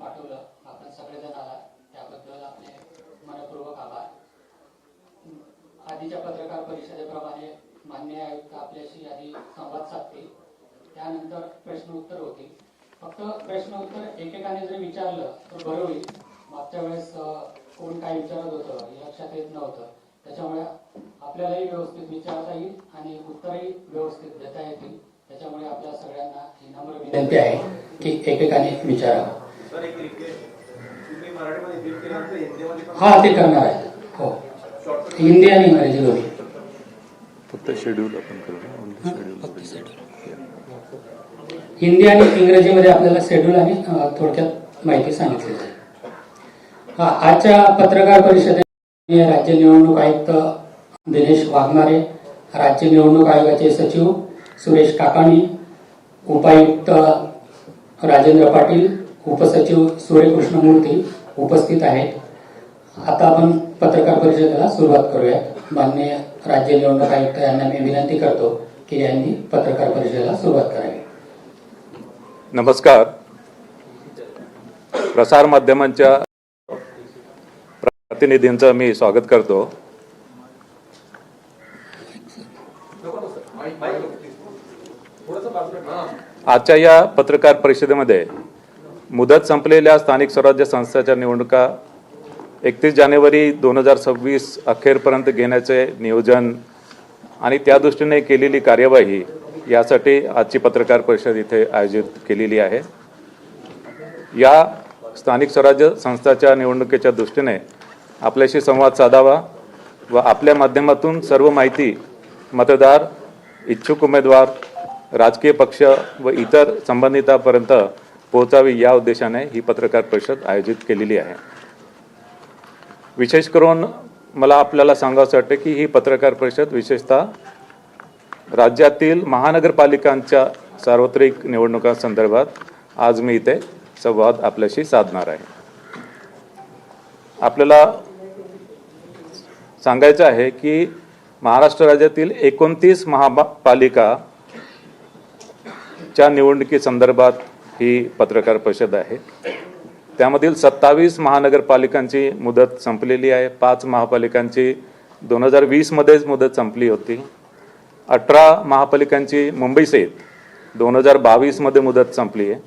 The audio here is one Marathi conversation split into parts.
पाठवलं, आपण सगळेजण आला त्याबद्दल आपले मनपूर्वक आभार. आधीच्या पत्रकार परिषदेप्रमाणे माननीय आयुक्त आपल्याशी आधी संवाद साधतील, त्यानंतर प्रश्न उत्तर होतील. फक्त प्रश्न उत्तर एकेकाने जर विचारलं तर बरं होईल. मागच्या वेळेस कोण काय विचारत होतं हे लक्षात येत नव्हतं, त्याच्यामुळे आपल्यालाही व्यवस्थित विचारता येईल आणि उत्तरही व्यवस्थित देता येतील. त्याच्यामुळे आपल्या सगळ्यांना ही नम्र विनंती आहे की एकेकाने विचारावं. हा, ते करणार आहे. हो, हिंदी आणि इंग्रजी दोन्ही. फक्त शेड्यूल आपण करू. हिंदी आणि इंग्रजीमध्ये आपल्याला शेड्यूल आणि थोडक्यात माहिती सांगितली जाईल. आजच्या पत्रकार परिषदेत राज्य निवडणूक आयुक्त दिनेश वाघमारे, राज्य निवडणूक आयोगाचे सचिव सुरेश काकाणी, उपायुक्त राजेंद्र पाटील, उपसचिव सूर्यकृष्ण मूर्ती उपस्थित आहेत. आता आपण पत्रकार परिषदेला सुरुवात करूया. माननीय राज्य निवडणूक आयुक्त यांना मी विनंती करतो की यांनी पत्रकार परिषदेला सुरुवात करावी. नमस्कार. प्रसार माध्यमांच्या प्रतिनिधींचं मी स्वागत करतो. आजच्या या पत्रकार परिषदेमध्ये मुदत संपलेल्या स्थानिक स्वराज्य संस्थांच्या निवडणुका 31 जानेवारी 2026 अखेरपर्यंत घेण्याचे नियोजन आणि त्या दृष्टीने केलेली कार्यवाही यासाठी आजची पत्रकार परिषद इथे आयोजित केलेली आहे. या स्थानिक स्वराज्य संस्थांच्या निवडणुकीच्या दृष्टीने आपल्याशी संवाद साधावा व आपल्या माध्यमातून सर्व माहिती मतदार, इच्छुक उमेदवार, राजकीय पक्ष व इतर संबंधितांपर्यंत पोहोचावी या उद्देशाने ही पत्रकार परिषद आयोजित केलेली आहे. विशेष करून मला आपल्याला सांगावंसं वाटतं की ही पत्रकार परिषद विशेषतः राज्यातील महानगरपालिकांच्या सार्वत्रिक निवडणुकांसंदर्भात आज मी इथे संवाद आपल्याशी साधणार आहे. आपल्याला सांगायचं आहे की महाराष्ट्र राज्यातील 29 महापालिकाच्या निवडणुकीसंदर्भात ही पत्रकार परिषद आहे. त्यामधील 27 महानगरपालिकांची मुदत संपलेली आहे. 5 महापालिकांची 2020 मध्येच मुदत संपली होती. 18 महापालिकांची मुंबईसहित 2022 मध्ये मुदत संपली आहे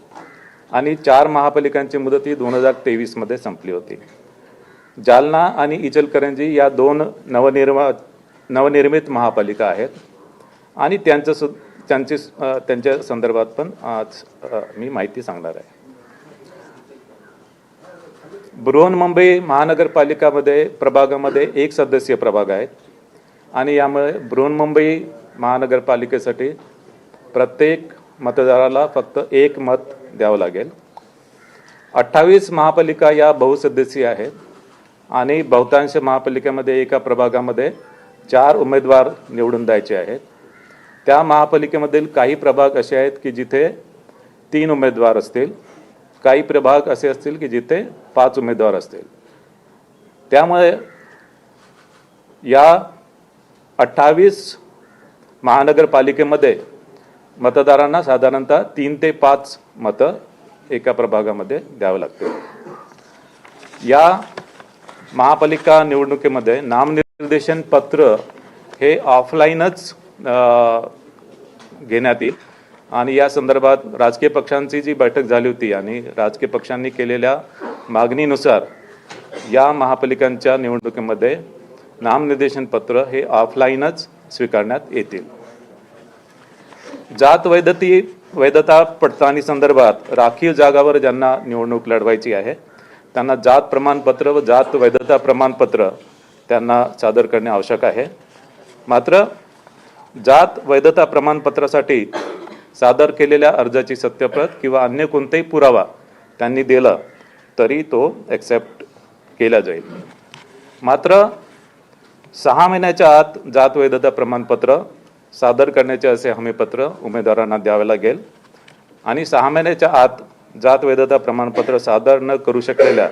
आणि 4 महापालिकांची मुदत ही 2023 मध्ये संपली होती. जालना आणि इचलकरंजी या 2 नवनिर्मित महापालिका आहेत आणि त्यांच्या संदर्भात पण आज मी माहिती सांगणार आहे. बृहन्मुंबई महानगरपालिकामध्ये प्रभागामध्ये 1 सदस्यीय प्रभाग आहेत आणि यामुळे बृहन्मुंबई महानगरपालिकेसाठी प्रत्येक मतदाराला फक्त 1 मत द्यावं लागेल. 28 महापालिका या बहुसदस्यीय आहेत आणि बहुतांश महापालिकेमध्ये एका प्रभागामध्ये 4 उमेदवार निवडून द्यायचे आहेत. त्या महापालिकेमधील काही प्रभाग असे आहेत की जिथे 3 उमेदवार असतील, काही प्रभाग असे असतील की जिथे 5 उमेदवार असतील. त्यामुळे या 28 महानगरपालिकेमध्ये मतदारांना साधारणतः 3 ते 5 मतं एका प्रभागामध्ये द्यावं लागतील. या महापालिका निवडणुकीमध्ये नामनिर्देशन पत्र हे ऑफलाईनच घेण्यात येईल आणि या संदर्भात राजकीय पक्षांची जी बैठक झाली होती आणि राजकीय पक्षांनी केलेल्या मागणीनुसार या महापालिकांच्या निवडणुकीमध्ये नामनिर्देशन पत्र हे ऑफलाईनच स्वीकारण्यात येतील. जात वैधता पडताळणी संदर्भात राखीव जागावर ज्यांना निवडणूक लढवायची आहे त्यांना जात प्रमाणपत्र व जात वैधता प्रमाणपत्र त्यांना सादर करणे आवश्यक आहे. मात्र जात वैधता प्रमाणपत्रासाठी सादर केलेल्या अर्जाची सत्यप्रत किंवा अन्य कोणताही पुरावा त्यांनी दिला तरी तो ॲक्सेप्ट केला जाईल. मात्र 6 महिन्याच्या आत जात वैधता प्रमाणपत्र सादर करण्याचे असे हमीपत्र उमेदवारांना द्यावे लागेल आणि 6 महिन्याच्या आत जात वैधता प्रमाणपत्र सादर न करू शकलेल्या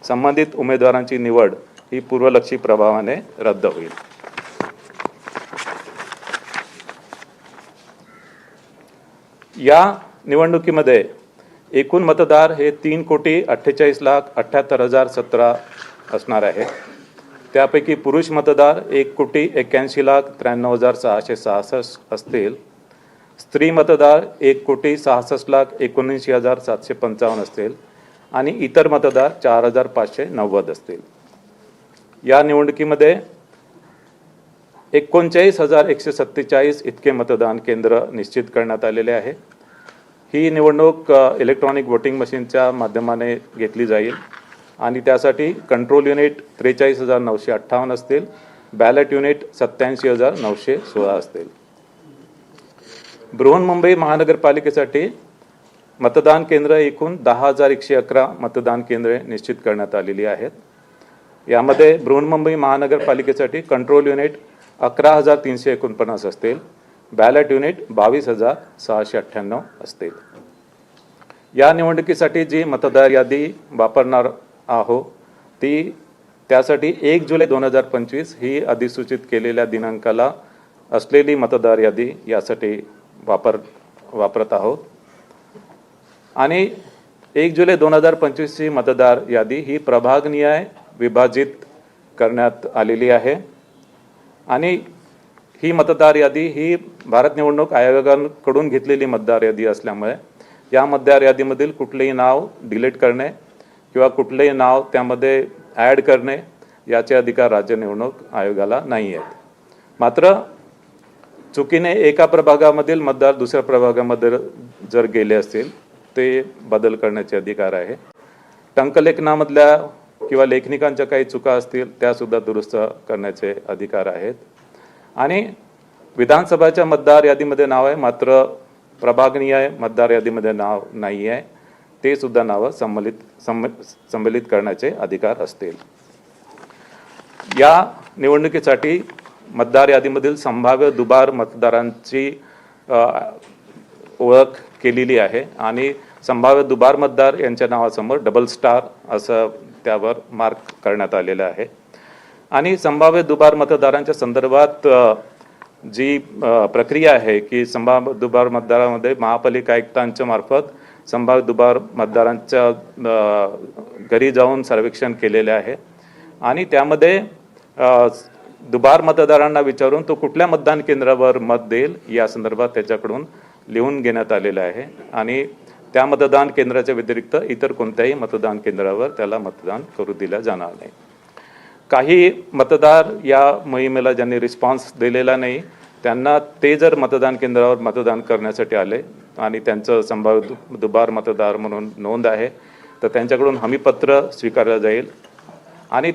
संबंधित उमेदवारांची निवड ही पूर्वलक्षी प्रभावाने रद्द होईल. या निवडणुकीमध्ये एकूण मतदार हे 3,48,78,017 असणार आहे. त्यापैकी पुरुष मतदार 1,81,93,666 असतील. स्त्री मतदार 1,66,19,755 असतील आणि इतर मतदार 4,590 असतील. या निवडणुकीमध्ये 39,147 इतके मतदान केंद्र निश्चित करण्यात आलेले आहे. ही निवडणूक इलेक्ट्रॉनिक वोटिंग मशीनच्या माध्यमाने घेतली जाईल आणि त्यासाठी कंट्रोल युनिट 43,958 असतील, बॅलेट युनिट 87,916 असतील. बृहन्मुंबई महानगरपालिकेसाठी मतदान केंद्र एकूण 10,111 मतदान केंद्रे निश्चित करण्यात आलेली आहेत. यामध्ये बृहन्मुंबई महानगरपालिकेसाठी कंट्रोल युनिट 11,349 असतील, बॅलेट युनिट 22,698 असतील. या निवडणुकीसाठी जी मतदार यादी वापरणार आहोत त्यासाठी 1 जुलै 2025 ही अधिसूचित केलेल्या दिनांकाला असलेली मतदार यादी यासाठी वापरत आहोत आणि 1 जुलै 2025 ही मतदार यादी ही प्रभागनिहाय विभाजित करण्यात आलेली आहे आणि ही मतदार यादी ही भारत निवडणूक आयोगाकडून घेतलेली मतदार यादी असल्यामुळे या मतदार यादीमधील कुठलेही नाव डिलीट करणे किंवा कुठलेही नाव त्यामध्ये ॲड करणे याचे अधिकार राज्य निवडणूक आयोगाला नाही आहेत. मात्र चुकीने एका प्रभागामधील मतदार दुसऱ्या प्रभागामध्ये जर गेले असतील ते बदल करण्याचे अधिकार आहे. टंकलेखनामधल्या किंवा लेखनिकांच्या काही चुका असतील त्यासुद्धा दुरुस्त करण्याचे अधिकार आहेत. आणि विधानसभाच्या मतदार यादीमध्ये नाव आहे मात्र प्रभागनिहाय मतदार यादीमध्ये नाव नाही आहे, ते सुद्धा नावं संमलित करण्याचे अधिकार असतील. या निवडणुकीसाठी मतदार यादीमधील संभाव्य दुबार मतदारांची ओळख केलेली आहे आणि संभाव्य दुबार मतदार यांच्या नावासमोर डबल स्टार असं त्यावर मार्क करण्यात आलेलं आहे. आणि संभाव्य दुबार मतदारांच्या संदर्भात जी प्रक्रिया आहे की संभाव्य दुबार मतदारामध्ये महापालिका आयुक्तांच्या मार्फत संभाव्य दुबार मतदारांच्या घरी जाऊन सर्वेक्षण केलेले आहे आणि त्यामध्ये दुबार मतदारांना विचारून तो कुठल्या मतदान केंद्रावर मत देईल या संदर्भात त्याच्याकडून लिहून घेण्यात आलेलं आहे आणि त्या मतदान केंद्राच्या व्यतिरिक्त इतर कोणत्याही मतदान केंद्रावर त्याला मतदान करू दिलं जाणार नाही. काही मतदार या मोहिमेला ज्यांनी रिस्पॉन्स दिलेला नाही त्यांना ते जर मतदान केंद्रावर मतदान करण्यासाठी आले आणि त्यांचं संभाव्य दुबार मतदार म्हणून नोंद आहे तर त्यांच्याकडून हमीपत्र स्वीकारलं जाईल आणि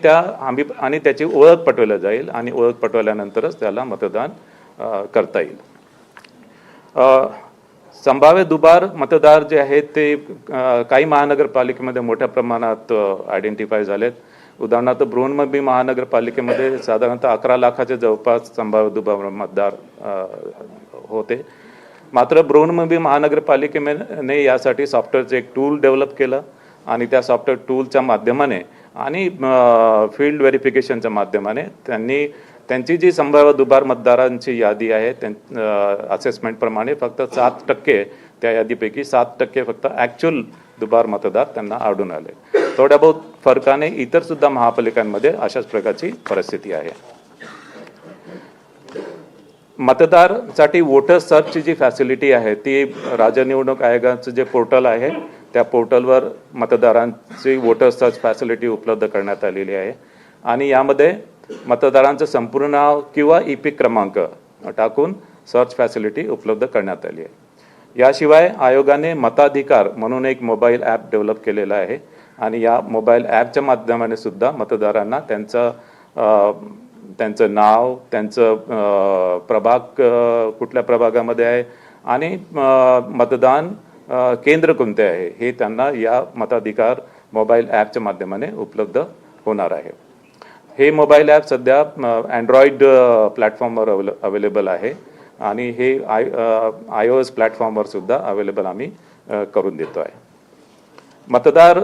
त्याची ओळख पटवली जाईल आणि ओळख पटवल्यानंतरच त्याला मतदान करता येईल. संभाव्य दुबार मतदार जे आहेत ते काही महानगरपालिकेमध्ये मोठ्या प्रमाणात आयडेंटिफाय झालेत. उदाहरणार्थ बृहन्मुंबई महानगरपालिकेमध्ये साधारणतः 11 लाखाच्या जवळपास संभाव्य दुबार मतदार होते. मात्र बृहन्मुंबई महानगरपालिकेने यासाठी सॉफ्टवेअरचं एक टूल डेव्हलप केलं आणि त्या सॉफ्टवेअर टूलच्या माध्यमाने आणि फील्ड व्हेरिफिकेशनच्या माध्यमाने त्यांची जी संभाव्य दुबार मतदारांची यादी आहे असेसमेंटप्रमाणे फक्त 7% त्या यादीपैकी 7% फक्त ॲक्च्युअल दुबार मतदार त्यांना आढळून आले. थोड्या बहुत फरकाने इतर सुद्धा महापालिकांमध्ये अशाच प्रकारची परिस्थिती आहे. मतदारसाठी वोटर सर्चची जी फॅसिलिटी आहे ती राज्य निवडणूक आयोगाचं जे पोर्टल आहे त्या पोर्टलवर मतदारांची वोटर सर्च फॅसिलिटी उपलब्ध करण्यात आलेली आहे आणि यामध्ये मतदारांचं संपूर्ण नाव किंवा इपिक क्रमांक टाकून सर्च फॅसिलिटी उपलब्ध करण्यात आली आहे. याशिवाय आयोगाने मताधिकार म्हणून एक मोबाईल ॲप डेव्हलप केलेला आहे आणि या मोबाईल ॲपच्या माध्यमाने सुद्धा मतदारांना त्यांचं नाव, त्यांचं प्रभाग कुठल्या प्रभागामध्ये आहे आणि मतदान केंद्र कोणते आहे हे त्यांना या मताधिकार मोबाईल ॲपच्या माध्यमाने उपलब्ध होणार आहे. हे मोबाईल ॲप सध्या अँड्रॉइड प्लॅटफॉर्मवर अवेलेबल आहे आणि हे iOS प्लॅटफॉर्मवर सुद्धा अवेलेबल आम्ही करून देतो आहे. मतदार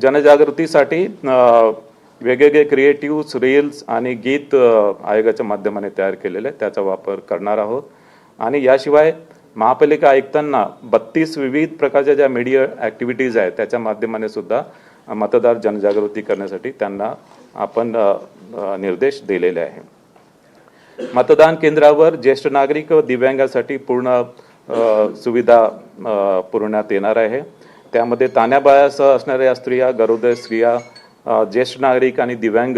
जनजागृतीसाठी वेगवेगळे क्रिएटिव्ह रील्स आणि गीत आयोगाच्या माध्यमाने तयार केलेले त्याचा वापर करणार आहोत आणि याशिवाय महापालिका आयुक्तांना 32 विविध प्रकारच्या ज्या मीडिया ॲक्टिव्हिटीज आहेत त्याच्या माध्यमाने सुद्धा मतदार जनजागृती करण्यासाठी त्यांना आपण निर्देश दिलेले आहे. मतदान केंद्रावर ज्येष्ठ नागरिक व दिव्यांगासाठी पूर्ण सुविधा पुरवण्यात येणार आहे. त्यामध्ये तान्याबाळासह असणाऱ्या स्त्रिया, गरोदर स्त्रिया, ज्येष्ठ नागरिक आणि दिव्यांग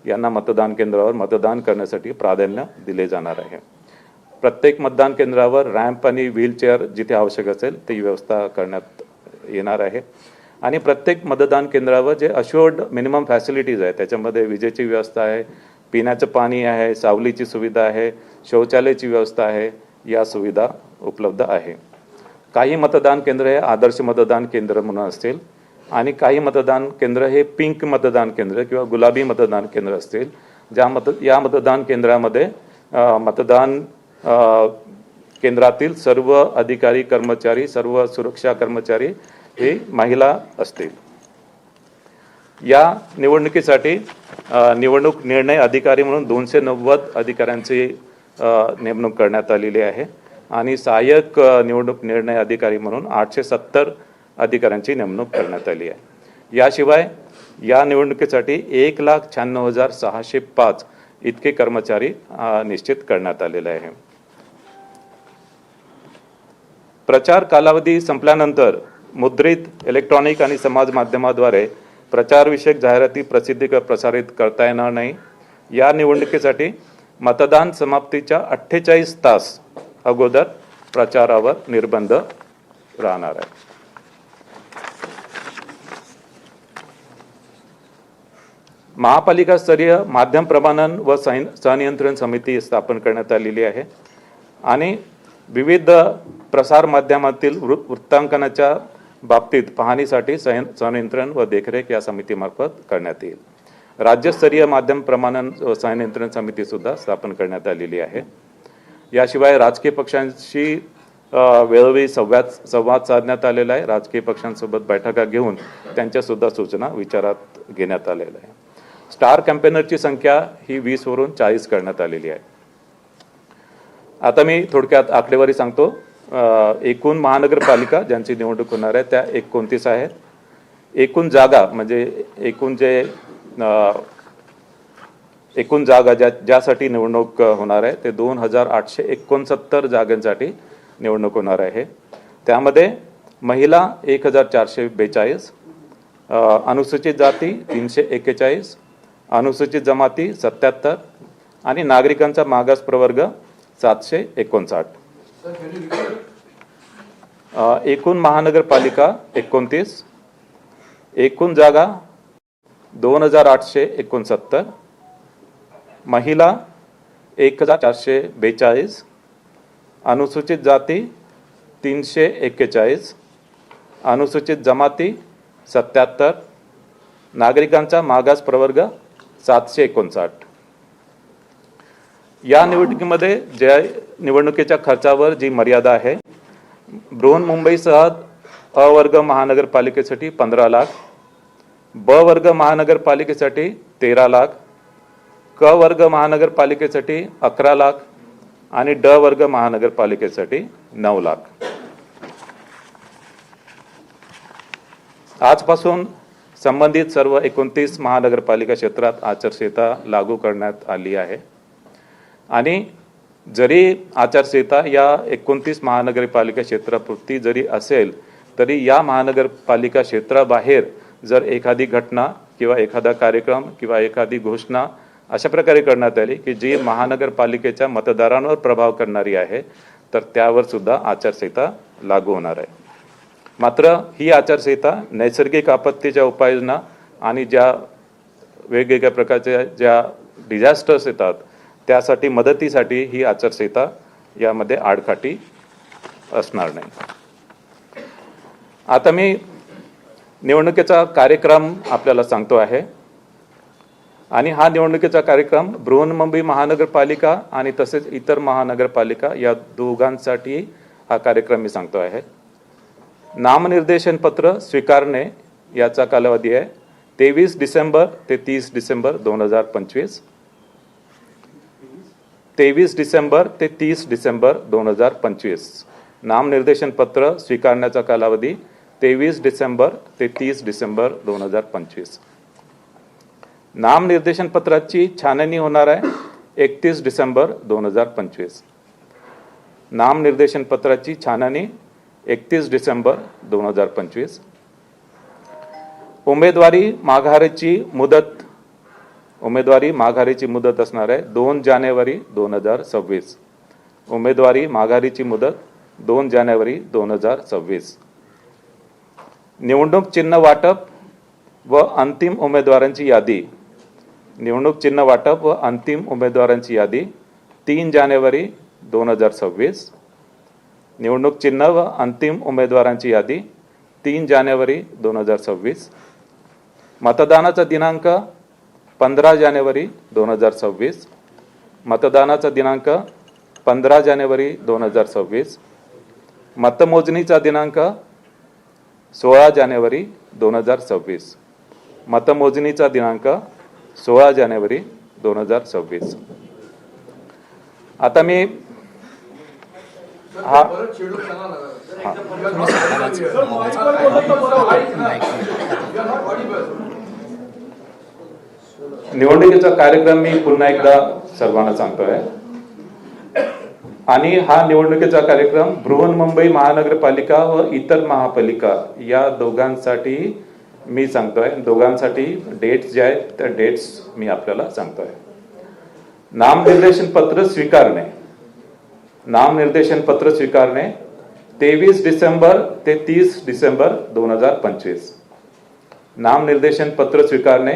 यांना मतदान केंद्रावर मतदान करण्यासाठी प्राधान्य दिले जाणार आहे. प्रत्येक मतदान केंद्रावर रॅम्प आणि व्हीलचेअर जिथे आवश्यक असेल ती व्यवस्था करण्यात येणार आहे. आणि प्रत्येक मतदान केंद्रावर जे अश्युअर्ड मिनिमम फॅसिलिटीज आहे त्याच्यामध्ये विजेची व्यवस्था आहे, पिण्याचं पाणी आहे, सावलीची सुविधा आहे, शौचालयाची व्यवस्था आहे, या सुविधा उपलब्ध आहे. काही मतदान केंद्र हे आदर्श मतदान केंद्र म्हणून असतील आणि काही मतदान केंद्र हे पिंक मतदान केंद्र किंवा गुलाबी मतदान केंद्र असतील. या मतदान केंद्रामध्ये मतदान केंद्रातील सर्व अधिकारी कर्मचारी, सर्व सुरक्षा कर्मचारी हे महिला असतील. या निवडणुकीसाठी निवडणूक निर्णय अधिकारी म्हणून 290 अधिकाऱ्यांची नेमणूक करण्यात आलेली आहे आणि सहाय्यक निवडणूक निर्णय अधिकारी म्हणून 870 अधिकाऱ्यांची नेमणूक करण्यात आली आहे. याशिवाय या निवडणुकीसाठी 1,96,605 इतके कर्मचारी निश्चित करण्यात आलेले आहे. प्रचार कालावधी संपल्यानंतर मुद्रित, इलेक्ट्रॉनिक आणि समाज माध्यमाद्वारे प्रचारविषयक जाहिराती प्रसारित करता येणार नाही. या निवडणुकीसाठी मतदान समाप्तीच्या 48 तास अगोदर प्रचारावर निर्बंध राहणार आहे. महापालिका स्तरीय माध्यम प्रमाणन व संनियंत्रण समिती स्थापन करण्यात आलेली आहे आणि विविध प्रसार माध्यमातील वृत्तांकनाच्या बाबतीत पाहणीसाठी संनियंत्रण व देखरेख या समितीमार्फत करण्यात येईल. राज्यस्तरीय माध्यम प्रमाणन व संनियंत्रण समिती सुद्धा स्थापन करण्यात आलेली आहे. याशिवाय राजकीय पक्षांशी वेळोवेळी संवाद साधण्यात आलेला आहे. राजकीय पक्षांसोबत बैठका घेऊन त्यांच्या सुद्धा सूचना विचारात घेण्यात आलेल्या आहे. स्टार कॅम्पेनरची संख्या ही 20 वरून 40 करण्यात आलेली आहे. आता मी थोडक्यात आकडेवारी सांगतो. एकूण महानगरपालिका ज्यांची निवडणूक होणार आहे त्या 29 आहेत. एकूण जागा म्हणजे एकूण जागा ज्यासाठी निवडणूक होणार आहे ते 2,869 जागांसाठी निवडणूक होणार आहे. त्यामध्ये महिला 1,442, अनुसूचित जाती 341, अनुसूचित जमाती 77 आणि नागरिकांचा मागास प्रवर्ग 759. एकूण महानगरपालिका 29, एकूण जागा 2,869, महिला 1,442, अनुसूचित जाती 341, अनुसूचित जमाती 77, नागरिकांचा मागास प्रवर्ग 759. या निवडणुकीमध्ये ज्या निवडणुकीच्या खर्चावर जी मर्यादा आहे, बृहन्मुंबईसह अ वर्ग महानगरपालिकेसाठी 15 लाख, ब वर्ग महानगरपालिकेसाठी 13 लाख, क वर्ग महानगरपालिकेसाठी 11 लाख आणि ड वर्ग महानगरपालिकेसाठी 9 लाख. आजपासून संबंधित सर्व 29 महानगरपालिका क्षेत्रात आचारसंहिता लागू करण्यात आली आहे आणि जरी आचारसंहिता या 29 महानगरपालिका क्षेत्रापुरती जरी असेल तरी या महानगरपालिका क्षेत्राबाहेर जर एखादी घटना किंवा एखादा कार्यक्रम किंवा एखादी घोषणा अशा प्रकारे करण्यात आली की जी महानगरपालिकेच्या मतदारांवर प्रभाव करणारी आहे तर त्यावर सुद्धा आचारसंहिता लागू होणार आहे. मात्र ही आचारसंहिता नैसर्गिक आपत्तीच्या उपाययोजना आणि ज्या वेगवेगळ्या प्रकारच्या ज्या डिझास्टर्स येतात त्यासाठी मदतीसाठी ही आचारसंहिता यामध्ये आडकाठी असणार नाही. आता मी निवडणुकीचा कार्यक्रम आपल्याला सांगतो आहे आणि हा निवडणुकीचा कार्यक्रम बृहन्मुंबई महानगरपालिका आणि तसेच इतर महानगरपालिका या दोघांसाठी हा कार्यक्रम मी सांगतो आहे. नामनिर्देशन पत्र स्वीकारणे याचा कालावधी आहे 23 डिसेंबर ते 30 डिसेंबर 2025. 23 डिसेंबर ते 30 डिसेंबर 2025 नामनिर्देशन पत्र स्वीकारण्याचा कालावधी 23 डिसेंबर ते 30 डिसेंबर 2025. नामनिर्देशन पत्राची छाननी होणार आहे 31 डिसेंबर 2025. नामनिर्देशन पत्राची छाननी 31 डिसेंबर 2025. उमेदवारी माघारीची मुदत असणार आहे 2 जानेवारी 2026. उमेदवारी माघारीची मुदत 2 जानेवारी 2026. निवडणूक चिन्ह वाटप व अंतिम उमेदवारांची यादी. निवडणूक चिन्ह वाटप व अंतिम उमेदवारांची यादी 3 जानेवारी 2026. निवडणूक चिन्ह व अंतिम उमेदवारांची यादी 3 जानेवारी 2026. मतदानाचा दिनांक 15 जानेवारी 2026. मतदानाचा दिनांक 15 जानेवारी 2026. मतमोजणीचा दिनांक 16 जानेवारी 2026. मतमोजणीचा दिनांक 16 जानेवारी 2026. आता मी हा निवडणुकीचा कार्यक्रम मी पुन्हा एकदा सर्वांना सांगतोय आणि हा निवडणुकीचा कार्यक्रम बृहन्मुंबई महानगरपालिका व इतर महापालिका या दोघांसाठी मी सांगतोय. दोघांसाठी डेट्स जे आहेत त्या डेट्स मी आपल्याला सांगतोय. नामनिर्देशन पत्र स्वीकारणे. नामनिर्देशन पत्र स्वीकारणे 23 डिसेंबर ते 30 डिसेंबर 2025. नामनिर्देशन पत्र स्वीकारणे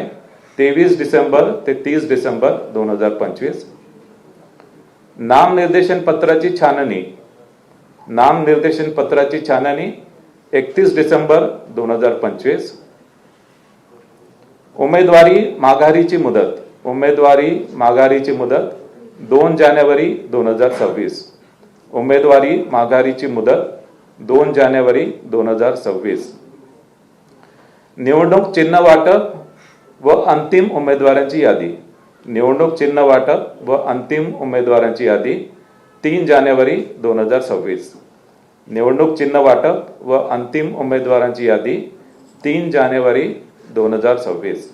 23 डिसेंबर ते 30 डिसेंबर 2025. नामनिर्देशन पत्राची छाननी. नामनिर्देशन पत्राची छाननी 31 डिसेंबर 2025. उमेदवारी माघारीची मुदत. उमेदवारी माघारीची मुदत 2 जानेवारी 2026. उमेदवारी माघारीची मुदत 2 जानेवारी 2026. निवडणूक चिन्ह वाटप व अंतिम उमेदवारांची यादी. निवडणूक चिन्ह वाटप व अंतिम उमेदवारांची यादी 3 जानेवारी 2026. निवडणूक चिन्ह वाटप व अंतिम उमेदवारांची यादी 3 जानेवारी 2026.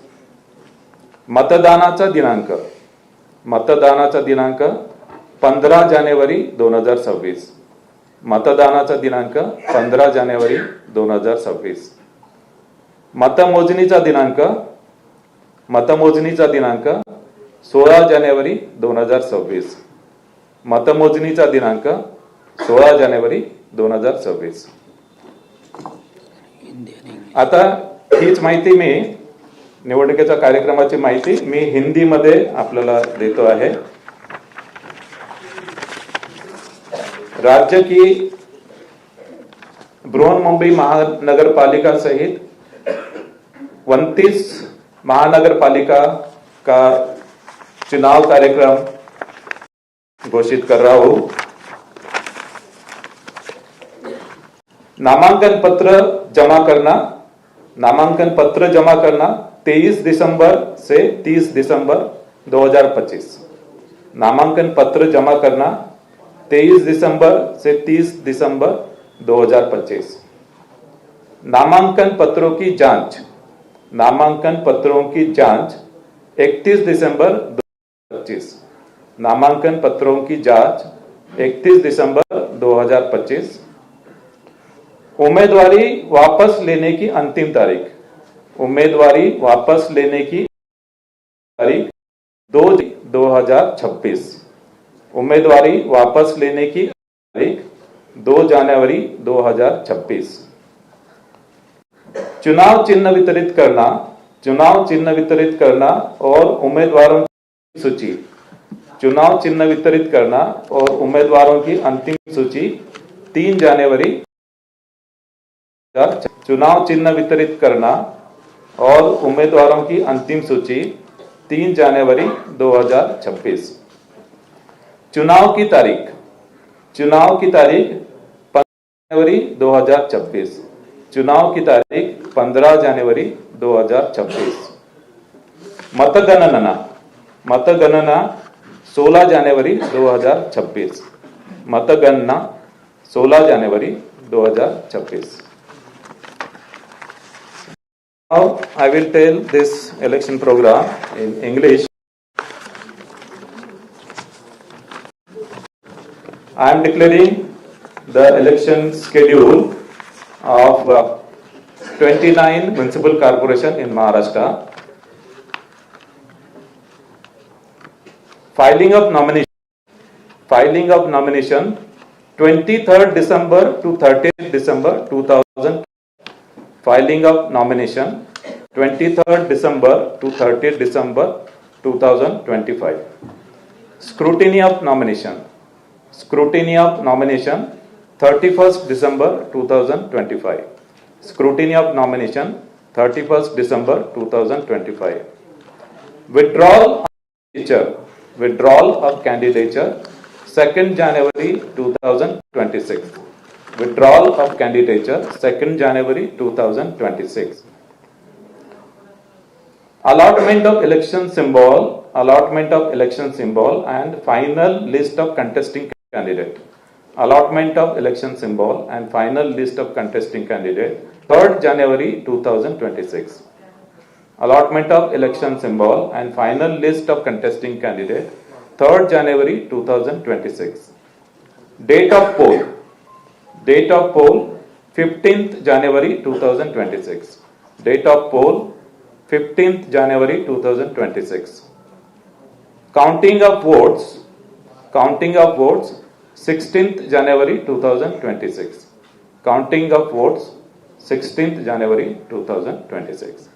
मतदानाचा दिनांक. मतदानाचा दिनांक 15 जानेवारी 2026. मतदानाचा दिनांक 15 जानेवारी 2026. मतमोजणीचा दिनांक. मतमोजणीचा दिनांक 16 जानेवारी 2026. मतमोजणीचा दिनांक 16 जानेवारी 2026. आता हीच माहिती मी निवडणुकीच्या कार्यक्रमाची माहिती मी हिंदीमध्ये आपल्याला देतो आहे. राज्य की बृहन्मुंबई महानगरपालिका सहित 29 महानगरपालिका का चुनाव कार्यक्रम घोषित कर रहा हूं. नामांकन पत्र जमा करना. नामांकन पत्र जमा करना 23 दिसंबर से 30 दिसंबर 2025. नामांकन पत्र जमा करना 23 दिसंबर से 30 दिसंबर 2025. नामांकन पत्रों की जांच. नामांकन पत्रों की जांच 31 दिसंबर 2025. नामांकन पत्रों की जांच 31 दिसंबर 2025. उम्मीदवारी वापस लेने की अंतिम तारीख. उम्मीदवारी वापस लेने की तारीख 2/2026. उम्मीदवारी वापस लेने की तारीख 2 जनवरी 2026. चुनाव चिन्ह वितरित करना. चुनाव चिन्ह वितरित करना और उम्मीदवारों की सूची. चुनाव चिन्ह वितरित करना और उम्मीदवारों की अंतिम सूची 3 जनवरी. चुनाव चिन्ह वितरित करना और उम्मीदवारों की अंतिम सूची 3 जनवरी 2026. चुनाव की तारीख. चुनाव की तारीख 15 जनवरी 2026. चुनाव की तारीख 15 जनवरी 2026. मतगणना. मतगणना 16 जनवरी 2026. मतगणना 16 जानेवारी 2026. Now I will tell this election program in English. I am declaring the election schedule of 29 municipal corporation in Maharashtra. Filing of nomination 23rd December to 30th December 2000. Filing of nomination 23rd December to 30th December 2025. Scrutiny of nomination 31st December 2025. Scrutiny of nomination 31st December 2025. Withdrawal of candidature 2nd January 2026. Withdrawal of candidature 2nd January 2026. Allotment of election symbol and final list of contesting candidate. Allotment of election symbol and final list of contesting candidate 3rd January 2026. Allotment of election symbol and final list of contesting candidate 3rd January 2026. Date of poll 15th January 2026. Date of poll 15th January 2026. Counting of votes 16th January 2026. Counting of votes 16th January 2026.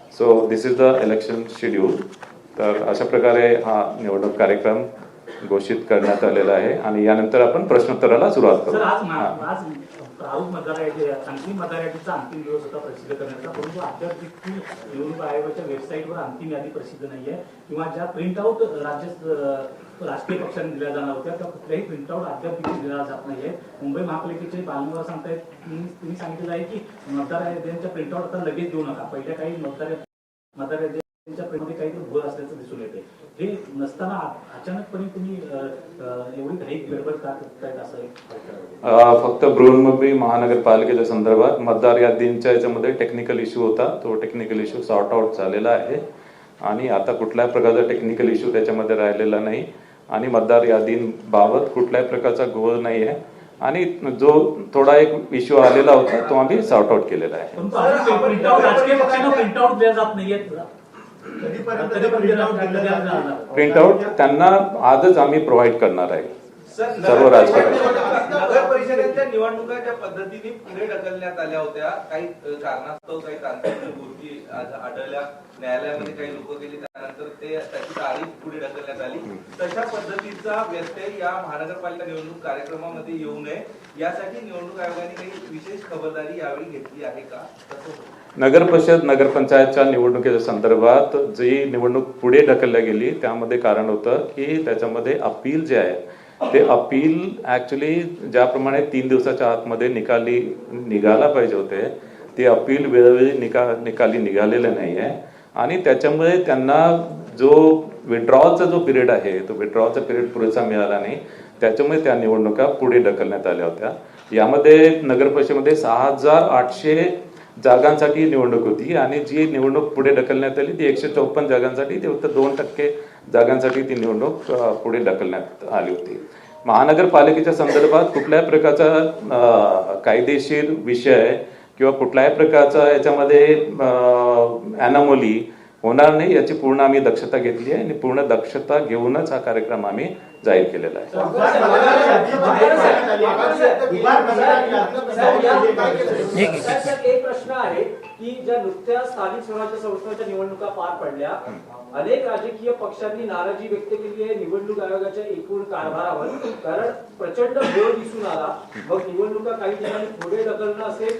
So this is the election schedule. तर अशा प्रकारे हा निवडणूक कार्यक्रम घोषित करण्यात आलेला आहे आणि यानंतर आपण प्रश्नोत्तराला सुरुवात करू. सर, आज प्रारूप अंतिम मतदारायादीचा अंतिम दिवस होता प्रसिद्ध करण्याचा, परंतु अद्याप देखील निवडणूक आयोगाच्या वेबसाईटवर अंतिम यादी प्रसिद्ध नाहीये किंवा ज्या प्रिंटआउट राजकीय पक्षांनी दिल्या जाणार होत्या त्या कुठल्याही प्रिंटआउट अद्याप देखील दिला जात नाहीये. मुंबई महापालिकेचे पालकमंत्री सांगतायत, तुम्ही सांगितलं आहे की मतदार याद्यांच्या प्रिंटआउट आता लगेच देऊ नका, पहिल्या काही मतदार याद्यांच्या प्रिंटमध्ये काहीतरी भूल असल्याचं दिसून येते. हे नसताना अचानकपणे तुम्ही एवढी घाई गडबड का करतायत असं फक्त बृहन्मुंबई महानगरपालिकेच्या संदर्भात मतदार यादींच्या याच्यामध्ये टेक्निकल इश्यू होता, तो टेक्निकल इश्यू सॉर्ट आउट झालेला आहे आणि आता कुठल्याही प्रकारचा टेक्निकल इश्यू त्याच्यामध्ये राहिलेला नाही आणि मतदार यादींबाबत कुठल्याही प्रकारचा घोळ नाही आहे आणि जो थोडा एक इश्यू आलेला होता तो आम्ही सॉर्ट आउट केलेला आहे. राजकीय पक्षांना प्रिंटआउट दिल्या जात नाहीये. प्रिंटआउट त्यांना आजच आम्ही प्रोव्हाइड करणार आहे. सर्व राजकीय नगर परिषदेच्या निवडणुका ज्या पद्धतीने पुढे ढकलण्यात आल्या होत्या, काही कारणास्तव काही तांत्रिक गोष्टी आढळल्या, न्यायालयामध्ये काही लोक गेली, त्यानंतर त्याची तारीख पुढे ढकलण्यात आली. तशा पद्धतीचा व्यत्यय या महानगरपालिका निवडणूक कार्यक्रमामध्ये येऊ नये यासाठी निवडणूक आयोगाने काही विशेष खबरदारी यावेळी घेतली आहे का? नगर परिषद नगरपंचायतच्या निवडणुकीच्या संदर्भात जी निवडणूक पुढे ढकलल्या गेली त्यामध्ये कारण होतं की त्याच्यामध्ये अपील जे आहे ते अपील ऍक्च्युली ज्याप्रमाणे 3 दिवसाच्या आतमध्ये निघाला पाहिजे होते ते अपील वेळोवेळी निकाली निघालेले नाही आहे आणि त्याच्यामुळे त्यांना जो विड्रॉलचा जो पिरियड आहे तो विड्रॉलचा पिरियड पुरेसा मिळाला नाही, त्याच्यामुळे त्या निवडणुका पुढे ढकलण्यात आल्या होत्या. यामध्ये नगर परिषदेमध्ये 6,800 जागांसाठी निवडणूक होती आणि जी निवडणूक पुढे ढकलण्यात आली ती 154 जागांसाठी, ते फक्त 2% जागांसाठी ती निवडणूक पुढे ढकलण्यात आली होती. महानगरपालिकेच्या संदर्भात कुठल्याही प्रकारचा कायदेशीर विषय किंवा कुठल्याही प्रकारचा याच्यामध्ये अॅनोमली होणार नाही याची पूर्ण आम्ही दक्षता घेतली आहे आणि पूर्ण दक्षता घेऊनच हा कार्यक्रम आम्ही जाहीर केलेला आहे. एक प्रश्न आहे की ज्या नुकत्या स्थानिक स्वराज्य संस्थांच्या निवडणुका पार पडल्या, अनेक राजकीय पक्षांनी नाराजी व्यक्त केली आहे निवडणूक आयोगाच्या एकूण कारभारावर, कारण प्रचंड वेळ दिसून आला. मग निवडणुका काही ठिकाणी पुढे ढकलणं असेल,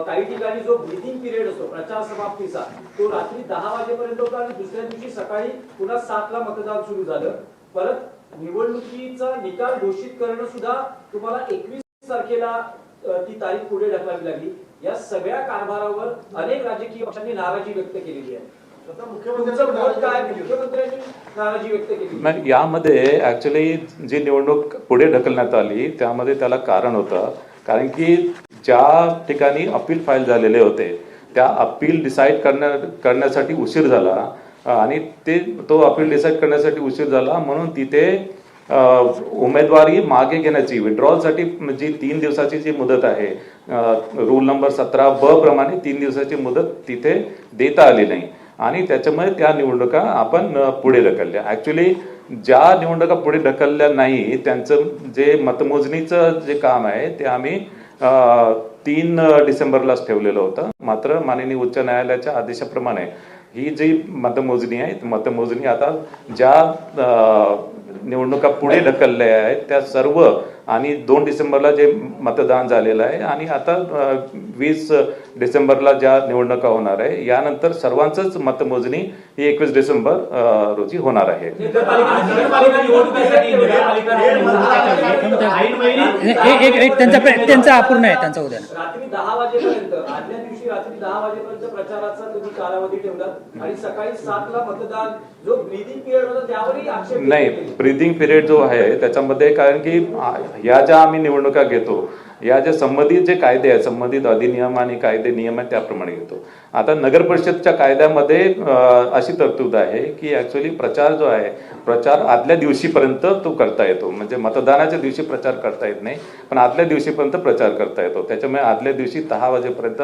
काही ठिकाणी जो ब्रीथिंग पिरियड असतो प्रचार समाप्तीचा तो रात्री 10 वाजेपर्यंत होता आणि दुसऱ्या दिवशी सकाळी पुन्हा 7ला मतदान सुरू झालं. परत निवडणुकीचा निकाल घोषित करणं सुद्धा तुम्हाला 21 तारखेला ती तारीख पुढे ढकलावी लागली. या सगळ्या कारभारावर अनेक राजकीय पक्षांनी नाराजी व्यक्त केलेली आहे. तुमचं मत काय? मुख्यमंत्र्यांनी नाराजी व्यक्त केली. नाही, यामध्ये ऍक्च्युली जी निवडणूक पुढे ढकलण्यात आली त्यामध्ये त्याला कारण होतं, कारण की ज्या ठिकाणी अपील फाईल झालेले होते त्या अपील डिसाईड करण्यासाठी उशीर झाला आणि तो अपील डिसाईड करण्यासाठी उशीर झाला म्हणून तिथे उमेदवारी मागे घेण्याची विड्रॉलसाठी जी 3 दिवसाची जी मुदत आहे रूल नंबर 17(ब) प्रमाणे 3 दिवसाची मुदत तिथे देता आली नाही आणि त्याच्यामुळे त्या निवडणुका आपण पुढे ढकलल्या. ऍक्च्युली ज्या निवडणुका पुढे ढकलल्या नाही त्यांचं जे मतमोजणीचं जे काम आहे ते आम्ही 3 डिसेंबरलाच ठेवलेलं होतं. मात्र माननीय उच्च न्यायालयाच्या आदेशाप्रमाणे ही जी मतमोजणी आहे ती मतमोजणी आता ज्या निवडणुका पुढे ढकलल्या आहेत त्या सर्व आणि 2 डिसेंबरला जे मतदान झालेलं आहे आणि आता 20 डिसेंबरला ज्या निवडणुका होणार आहे यानंतर सर्वांचंच मतमोजणी ही 21 डिसेंबर रोजी होणार आहे. नगरपालिका निवडणुकीसाठी त्यांचा अपूर्ण आहे त्यांचा उद्या रात्री 10 वाजेपर्यंत आदल्या दिवशी रात्री 10 वाजेपर्यंत प्रचाराचा तुम्ही कालावधी ठेवलात आणि सकाळी 7ला मतदान जो ब्रीदिंग पिरियड होता त्यावरही आक्षेप नाही, ब्रीदिंग पिरियड जो आहे त्याच्यामध्ये कारण की या ज्या आम्ही निवडणुका घेतो या ज्या संबंधित जे कायदे आहेत संबंधित अधिनियम आणि कायदे नियम आहेत त्याप्रमाणे घेतो. आता नगर परिषदच्या कायद्यामध्ये अशी तरतूद आहे की ऍक्च्युली प्रचार जो आहे प्रचार आदल्या दिवशीपर्यंत तो करता येतो, म्हणजे मतदानाच्या दिवशी प्रचार करता येत नाही पण आदल्या दिवशीपर्यंत प्रचार करता येतो. त्याच्यामुळे आदल्या दिवशी 10 वाजेपर्यंत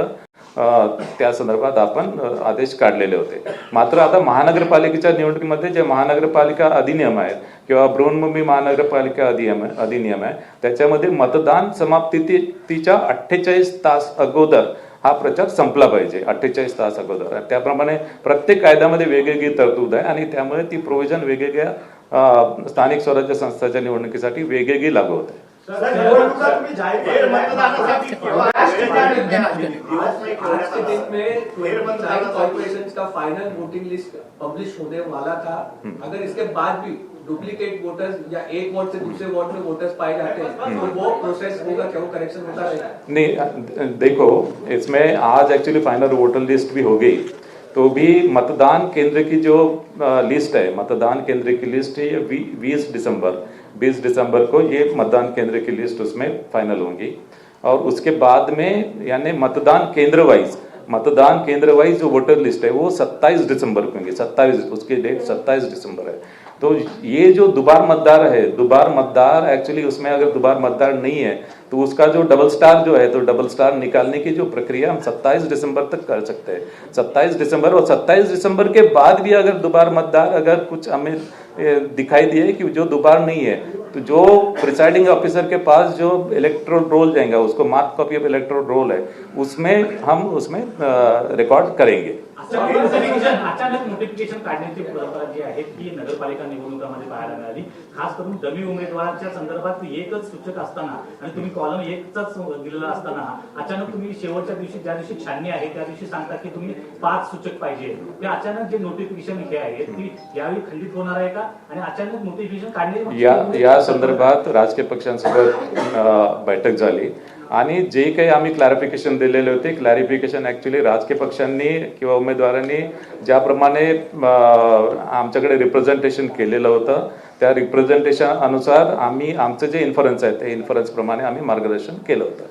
त्या संदर्भात आपण आदेश काढलेले होते. मात्र आता महानगरपालिकेच्या निवडणुकीमध्ये जे महानगरपालिका अधिनियम आहेत किंवा बृहन्मुंबई महानगरपालिका अधिनियम आहे त्याच्यामध्ये मतदान समाप्तीच्या 48 तास अगोदर हा प्रचार संपला पाहिजे. 48 तास अगोदर त्याप्रमाणे प्रत्येक कायद्यामध्ये वेगवेगळी तरतूद आहे आणि त्यामुळे ती प्रोव्हिजन वेगवेगळ्या स्थानिक स्वराज्य संस्थांच्या निवडणुकीसाठी वेगवेगळी लागू होते. आज के दिन में 29 कॉर्पोरेशंस का फाइनल वोटिंग लिस्ट पब्लिश होने वाला था. अगर इसके बाद भी डुप्लीकेट वोटर्स या एक वार्ड से दूसरे वार्ड में वोटर्स पाए जाते हैं तो वो प्रोसेस होगा क्या, वो करेक्शन होता रहेगा? नहीं, देखो इसमें आज एक्चुअली फाइनल वोटर लिस्ट भी हो गई तो भी मतदान केंद्र की जो लिस्ट है मतदान केंद्र की लिस्ट है ये 20 दिसंबर को ये मतदान केंद्र की लिस्ट उसमें फाइनल होंगी और उसके बाद में यानी मतदान केंद्र वाइज जो वोटर लिस्ट है वो 27 दिसंबर को होंगी. 27 उसकी डेट 27 दिसंबर है. तो ये जो दुबार मतदार एक्चुअली उसमें अगर दुबार मतदार नहीं है तो उसका जो डबल स्टार जो है तो डबल स्टार निकालने की जो प्रक्रिया हम 27 दिसंबर तक कर सकते हैं. 27 दिसंबर और 27 दिसंबर के बाद भी अगर दुबार मतदार अगर कुछ हमें दिखाई दिए कि जो दुबार नहीं है तो जो प्रिसाइडिंग ऑफिसर के पास जो इलेक्ट्रोल रोल जाएगा उसको mark copy of electoral roll है हम उसमें रिकॉर्ड करेंगे. अचानक नोटिफिकेशन काढण्याची परंपरा जी आहे ती नगरपालिका निवडणुकामध्ये पाहायला मिळाली. खास करून डमी उमेदवारांच्या संदर्भात एकच सूचक असताना आणि तुम्ही कॉलम एकचाच दिलेला असताना अचानक तुम्ही शेवटच्या दिवशी ज्या दिवशी छाननी आहे त्या दिवशी सांगता की तुम्ही 5 सूचक पाहिजे. ते अचानक जे नोटिफिकेशन हे आहे ती यावेळी खंडित होणार आहे का आणि अचानक नोटिफिकेशन काढणे या संदर्भात राजकीय पक्षांसोबत बैठक झाली आणि जे काही आम्ही क्लॅरिफिकेशन दिलेले होते क्लॅरिफिकेशन ऍक्च्युली राजकीय पक्षांनी किंवा उमेदवारांनी ज्याप्रमाणे आमच्याकडे रिप्रेझेंटेशन केलेलं होतं त्या रिप्रेझेंटेशन अनुसार आम्ही आमचं जे इन्फरन्स आहे त्या इन्फरन्स प्रमाणे आम्ही मार्गदर्शन केलं होतं.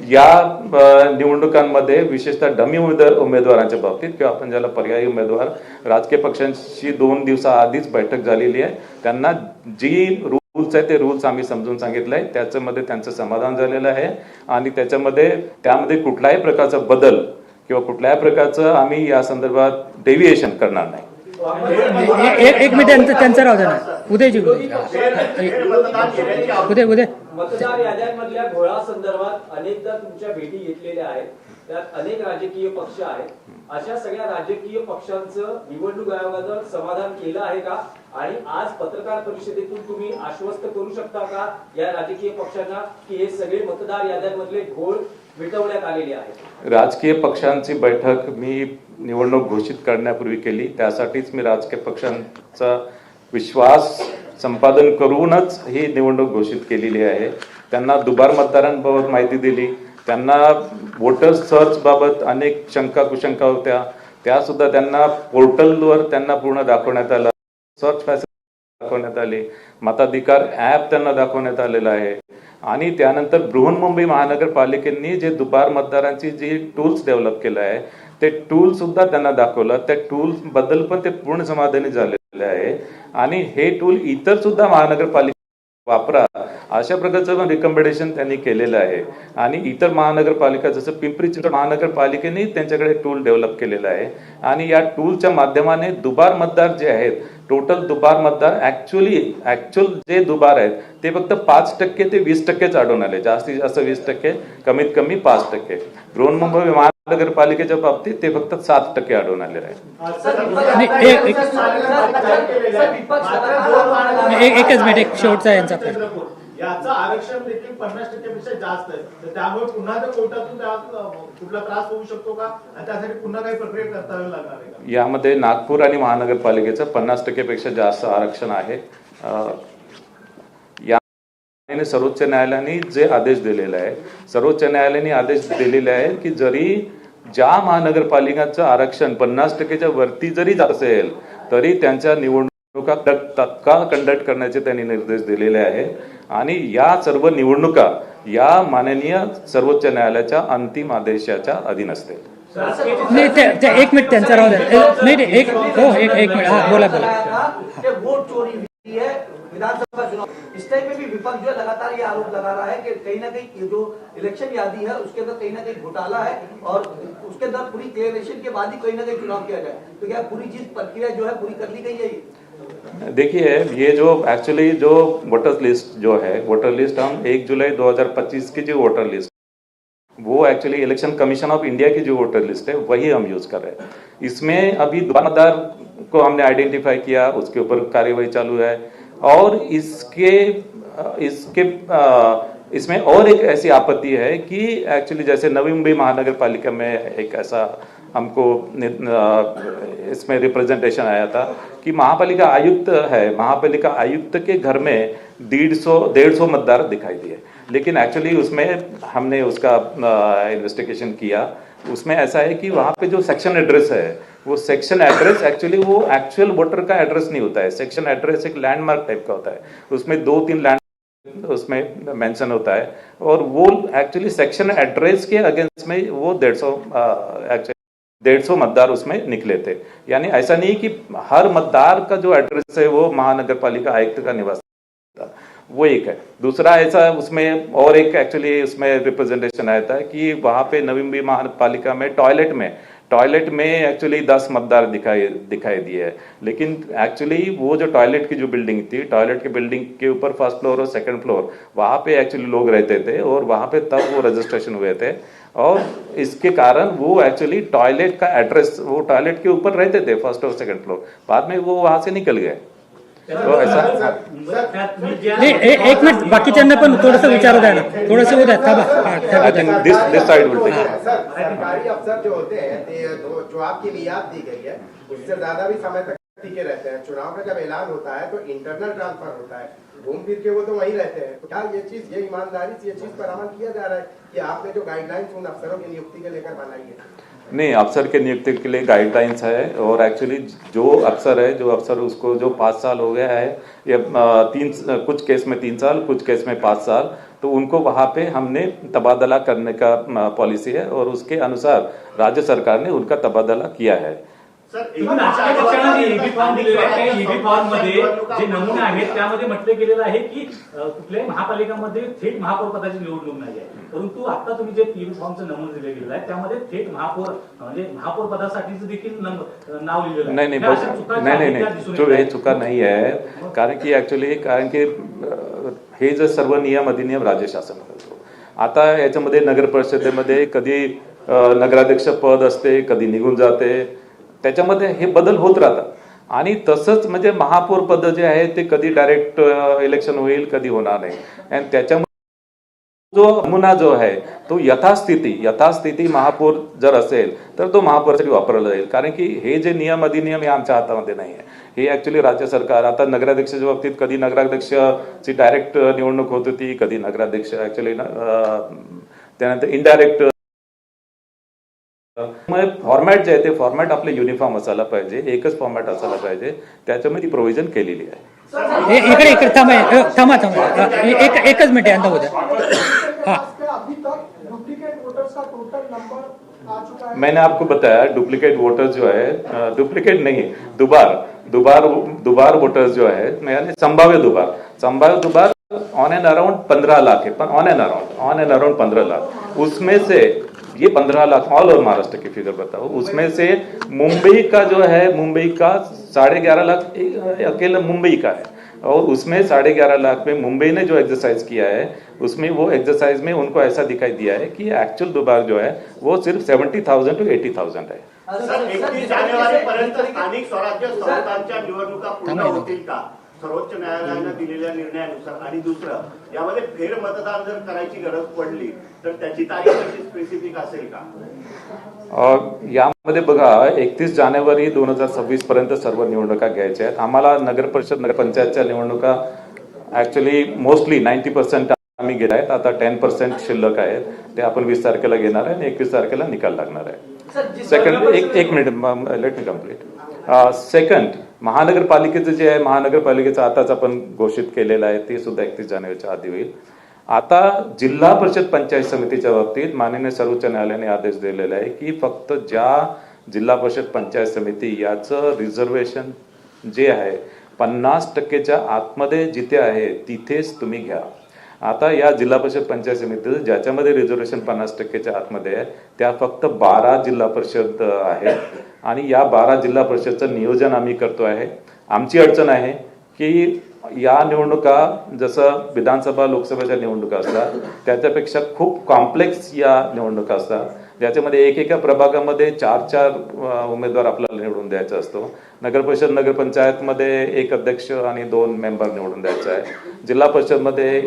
या निवडणुकांमध्ये विशेषतः डमी उमेदवारांच्या बाबतीत किंवा आपण ज्याला पर्यायी उमेदवार राजकीय पक्षांशी 2 दिवसाआधीच बैठक झालेली आहे. त्यांना जी रूल्स आहे ते रूल्स आम्ही समजून सांगितलंय त्याच्यामध्ये त्यांचं समाधान झालेलं आहे आणि त्यामध्ये कुठल्याही प्रकारचा बदल किंवा कुठल्याही प्रकारचं आम्ही या संदर्भात डेव्हिएशन करणार नाही. एक मिनिट त्यांचं राहू द्या ना उदयजी उदय मतदार याद्यांमधल्या घोळा संदर्भात अनेकदा तुमच्या भेटी घेतलेल्या आहेत. त्यात अनेक राजकीय पक्ष आहेत. अशा सगळ्या राजकीय पक्षांचं निवडणूक आयोगानं समाधान केलं आहे का आणि आज पत्रकार परिषदेतून तुम्ही आश्वस्त करू शकता का या राजकीय पक्षांना की हे सगळे मतदार याद्यांमधले घोळ मिटवण्यात आलेले आहेत? राजकीय पक्षांची बैठक मी निवडणूक घोषित करण्यापूर्वी केली. त्यासाठीच मी राजकीय पक्षांचा विश्वास संपादन करूनच ही निवडणूक घोषित केलेली आहे. त्यांना दुबार मतदारांबाबत माहिती दिली. त्यांना वोटर सर्च बाबत अनेक शंका कुशंका होत्या त्या सुद्धा त्यांना पोर्टलवर त्यांना पूर्ण दाखवण्यात आलं, सर्च फॅसिलिटी दाखवण्यात आली, मताधिकार ॲप त्यांना दाखवण्यात आलेला आहे. आणि त्यानंतर बृहन्मुंबई महानगरपालिकेने जे दुबार मतदारांची जी टूल्स डेव्हलप केलं आहे ते टूल सुद्धा त्यांना दाखवलं. त्या टूल्स बद्दल पण ते पूर्ण समाधानी झालेले आहे. आणि हे टूल इतर सुद्धा महानगरपालिका वापरा अशा प्रकारचं पण रिकमेंडेशन त्यांनी केलेलं आहे. आणि इतर महानगरपालिका जसं पिंपरी चिंचवड महानगरपालिकेने त्यांच्याकडे टूल डेव्हलप केलेला आहे. आणि या टूलच्या माध्यमाने दुबार मतदार जे आहेत, टोटल दुबार मतदार ऍक्च्युअल जे दुबार आहेत ते फक्त 5% ते 20%च आढळून आले. जास्तीत जास्त 20%, कमीत कमी 5%. बृहन्मुंबई महानगरपालिकेच्या बाबतीत ते फक्त 7% आढळून आलेले आहे. एकच मिनिट, एक शेवटचा यांचा प्रश्न. याचं आरक्षण देखील 50%पेक्षा जास्त आहे, तर त्यामुळे पुन्हा त्या कोर्टातून कुठला त्रास होऊ शकतो का, आणि त्यासाठी पुन्हा काही प्रक्रिया करावी लागणार आहे का? यामध्ये नागपूर आणि महानगरपालिकेचं 50%पेक्षा जास्त आरक्षण आहे. या सर्वोच्च न्यायालयाने जे आदेश दिलेला आहे, सर्वोच्च न्यायालयाने आदेश दिलेले आहे की जरी ज्या महानगरपालिकांचं आरक्षण 50%च्या वरती जरी जात असेल तरी त्यांच्या निवडणुका तत्काळ कंडक्ट करण्याचे त्यांनी निर्देश दिलेले आहेत. आणि या सर्व निवडणुका या माननीय सर्वोच्च न्यायालयाच्या अंतिम आदेशाच्या अधीन असतील. नाही, एक मिनिट त्यांचा राहू द्या. नाही, एक मिनिट. हा, बोला. वोट चोरी हुई है विधानसभा चुनाव, इस टाइम में भी विपक्ष जो है लगातार ये आरोप लगा रहा है कि कहीं ना कहीं ये जो इलेक्शन यादी है उसके अंदर कहीं ना कहीं घोटाला है, और उसके अंदर पूरी क्लियरेशन के बाद ही कहीं ना कहीं चुनाव किया जाए. तो क्या पूरी चीज प्रक्रिया जो है पूरी कर ली गई है? देखिए, ये जो एक्चुअली जो वोटर लिस्ट जो है, वोटर लिस्ट हम 1 जुलाई 2025 की जो वोटर लिस्ट, वो actually election commission of India की जो वोटर लिस्ट है वही हम यूज कर रहे हैं. इसमें अभी दुबार मतदार को हमने आइडेंटिफाई किया, उसके ऊपर कार्यवाही चालू है. और इसमें और एक ऐसी आपत्ति है कि एक्चुअली जैसे नवी मुंबई महानगर पालिका में एक ऐसा हमको इसमें रिप्रेजेंटेशन आया था कि महापालिका आयुक्त है, महापालिका आयुक्त के घर में 150 मतदार दिखाई दिए. लेकिन एक्चुअली उसमें हमने उसका इन्वेस्टिगेशन किया. उसमें ऐसा है कि वहाँ पे जो सेक्शन एड्रेस है वो सेक्शन एड्रेस एक्चुअली वो एक्चुअल वोटर का एड्रेस नहीं होता है. सेक्शन एड्रेस एक लैंडमार्क टाइप का होता है. उसमें 2-3 लैंड उसमें मेंशन होता है, और वो एक्चुअली सेक्शन एड्रेस के अगेंस्ट में वो 150 मतदार उसमें निकले थे. यानी ऐसा नहीं कि हर मतदार का जो एड्रेस है वो महानगर पालिका आयुक्त का निवास था. वो एक है. दूसरा ऐसा उसमें और एक एक्चुअली उसमें रिप्रेजेंटेशन आया था कि वहां पे नवी मुंबई महापालिका में टॉयलेट में एक्चुअली 10 मतदार दिखाई दिए है. लेकिन एक्चुअली वो जो टॉयलेट की जो बिल्डिंग थी, टॉयलेट की बिल्डिंग के ऊपर फर्स्ट फ्लोर और सेकंड फ्लोर, वहां पे एक्चुअली लोग रहते थे और वहां पे तब वो रजिस्ट्रेशन हुए थे. और इसके कारण वो एक्चुअली टॉयलेट का एड्रेस, वो टॉयलेट के ऊपर रहते थे फर्स्ट और सेकंड फ्लोर, बाद में वो वहां से निकल गए. तो ऐसा नाही, एक मिनिट, बाकीच्यांना पण थोडंसं विचारू द्या ना, थोडंसं होऊ द्या. I think this side will take. Sir, अधिकारी अफसर जो होते हैं जो आपकी मियाद दी गई है उससे ज्यादा भी समय तक टिके रहते हैं. चुनाव का जब ऐलान होता है तो इंटरनल ट्रांसफर होता है, घूम फिर के वो तो वहीं रहते हैं. तो क्या ये ईमानदारी से ये चीज पर अमल किया जा रहा है कि आपने जो गाइडलाइंस उन अफसरों की नियुक्ति के लेकर बनाई है? नहीं, अफसर के नियुक्ति के लिए गाइडलाइंस है. और एक्चुअली जो अफसर उसको जो 5 साल हो गया है, या कुछ केस में 3 साल, कुछ केस में 5 साल, तो उनको वहां पे हमने तबादला करने का पॉलिसी है, और उसके अनुसार राज्य सरकार ने उनका तबादला किया है. तुम्ही राजकीय पक्षांना जे ईबी फॉर्म दिलेले आहेत, त्या ईबी फॉर्म मध्ये जे नमुने आहेत त्यामध्ये म्हटलं गेलेलं आहे की कुठल्याही महापालिकामध्ये थेट महापौर पदाची निवडणूक नाही आहे. परंतु आता तुम्ही जे ईबी फॉर्मचं नमुने दिले गेलेलं आहे त्यामध्ये थेट महापौर म्हणजे महापौर पदासाठीच देखील नाव लिहिलेलं आहे. नाही, हे चुका नाही आहे. कारण की हे जे सर्व नियम अधिनियम राज्य शासन करतो. आता याच्यामध्ये नगर परिषदेमध्ये कधी नगराध्यक्ष पद असते, कधी निघून जाते, त्याच्यामध्ये हे बदल होत राहतात. आणि तसंच म्हणजे महापौर पद जे आहे ते कधी डायरेक्ट इलेक्शन होईल, कधी होणार नाही. आणि त्याच्यामध्ये जो नमुना जो आहे तो यथास्थिती महापौर जर असेल तर तो महापौरासाठी वापरला जाईल. कारण की हे जे नियम अधिनियम हे आमच्या हातामध्ये नाही आहे. हे ऍक्च्युली राज्य सरकार, आता नगराध्यक्षाच्या बाबतीत कधी नगराध्यक्षाची डायरेक्ट निवडणूक होत होती, कधी नगराध्यक्ष ऍक्च्युली त्यानंतर इनडायरेक्ट मग फॉर्मॅट जे आहे ते फॉर्मॅट आपले युनिफॉर्म असायला पाहिजे, एकच फॉर्मॅट असायला पाहिजे, त्याच्यामध्ये ती प्रोव्हिजन केलेली आहे. इकडे थांबा एकच मिनिट अंत होता. अभी तक डुप्लीकेट वोटर्स का टोटल नंबर आ चुका है। मैंने आपको बताया डुप्लीकेट वोटर्स जो है, डुप्लीकेट नहीं, दुबार वोटर्स जो है, यानी संभाव्य दुबार ऑन एंड अराउंड 15 लाख है, ऑन एंड अराउंड 15 लाख। उसमें से ये 15 लाख ऑल ओवर महाराष्ट्र की फिगर बताओ, उसमें से मुंबई का जो है, मुंबई का 11.5 लाख अकेला मुंबई का है, और उसमें 11.5 लाख में मुंबई ने जो एक्सरसाइज किया है, उसमें वो एक्सरसाइज में उनको ऐसा दिखाई दिया है कि एक्चुअल दुबार जो है वो सिर्फ 70,000 to 80,000 है. सर 31 जानेवारीपर्यंत स्थानिक स्वराज्य संस्थांच्या निवडणुका पूर्ण होतील का सर्वोच्च न्यायालयानं दिलेल्या निर्णयानुसार? आणि दुसरं, यामध्ये फेरमतदान जर करायची गरज पडली तर त्याची तारीख कशी स्पेसिफिक असेल का? यामध्ये बघा 31 जानेवारी 2026 पर्यंत सर्व निवडणुका घ्यायच्या आहेत. आम्हाला नगर परिषद नगरपंचायतच्या निवडणुका ऍक्च्युली मोस्टली 90% आम्ही घेत आहेत. आता 10% शिल्लक आहेत, ते आपण 20 तारखेला घेणार आहे आणि 21 तारखेला निकाल लागणार आहे. सेकंड एक minute, let me complete. Second, महानगरपालिकेचं जे आहे, महानगरपालिकेचं आताच आपण घोषित केलेलं आहे, ते सुद्धा 31 जानेवारीच्या आधी होईल. आता जिल्हा परिषद पंचायत समितीच्या बाबतीत माननीय सर्वोच्च न्यायालयाने आदेश दिलेला आहे की फक्त ज्या जिल्हा परिषद पंचायत समिती याचं रिझर्वेशन जे आहे 50%च्या आतमध्ये जिथे आहे तिथेच तुम्ही घ्या. आता या जिल्हा परिषद पंचायत समिती ज्याच्यामध्ये रिझर्वेशन 50%च्या आतमध्ये आहे त्या फक्त 12 जिल्हा परिषद आहेत, आणि या 12 जिल्हा परिषदचं नियोजन आम्ही करतो आहे. आमची अडचण आहे की या निवडणुका जसं विधानसभा लोकसभेच्या निवडणुका असतात त्याच्यापेक्षा खूप कॉम्प्लेक्स या निवडणुका असतात, ज्याच्यामध्ये एकेका प्रभागामध्ये 4 उमेदवार आपल्याला निवडून द्यायचा असतो. नगर परिषद नगरपंचायतमध्ये 1 अध्यक्ष आणि 2 मेंबर निवडून द्यायचा आहे. जिल्हा परिषदमध्ये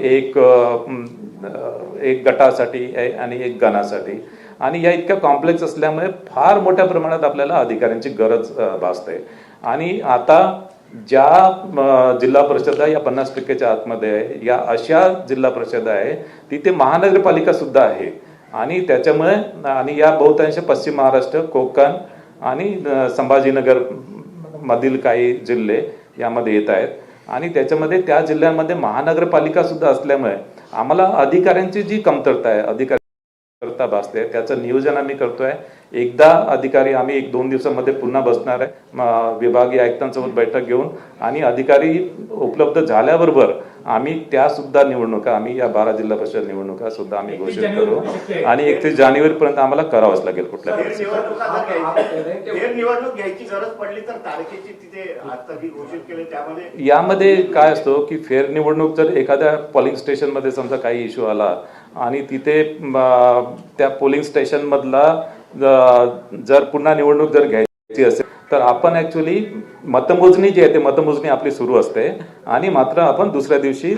एक गटासाठी आणि 1 गणासाठी, आणि या इतक्या कॉम्प्लेक्स असल्यामुळे फार मोठ्या प्रमाणात आपल्याला अधिकाऱ्यांची गरज भासते. आणि आता ज्या जिल्हा परिषद या 50%च्या आतमध्ये आहे, या अशा जिल्हा परिषद आहे तिथे महानगरपालिका सुद्धा आहे, आणि त्याच्यामुळे आणि या बहुतांश पश्चिम महाराष्ट्र, कोकण आणि संभाजीनगर मधील काही जिल्हे यामध्ये येत आहेत, आणि त्याच्यामध्ये त्या जिल्ह्यांमध्ये महानगरपालिका सुद्धा असल्यामुळे आम्हाला अधिकाऱ्यांची जी कमतरता आहे, अधिकाऱ्यांची भासते, त्याचं नियोजन आम्ही करतोय. एकदा अधिकारी आम्ही 1-2 दिवसामध्ये पुन्हा बसणार आहे विभागीय आयुक्तांसोबत बैठक घेऊन, आणि अधिकारी उपलब्ध झाल्याबरोबर आम्ही त्या सुद्धा निवडणुका, आम्ही या 12 जिल्हा परिषद निवडणुका सुद्धा आम्ही घोषित करू, आणि 31 जानेवारी पर्यंत आम्हाला करावंच लागेल कुठल्या निवडणूक घ्यायची गरज पडली तर तारखेची तिथे आता जी घोषित केली त्यामध्ये यामध्ये काय असतो की फेर निवडणूक जर एखाद्या पोलिंग स्टेशन मध्ये समजा काही इश्यू आला आणि तिथे त्या पोलिंग स्टेशन मधला जर पुन्हा निवडणूक जर घ्यायची असेल तर आपण ऍक्च्युअली मतमोजणी जी आहे ते मतमोजणी आपली सुरू असते, आणि मात्र आपण दुसऱ्या दिवशी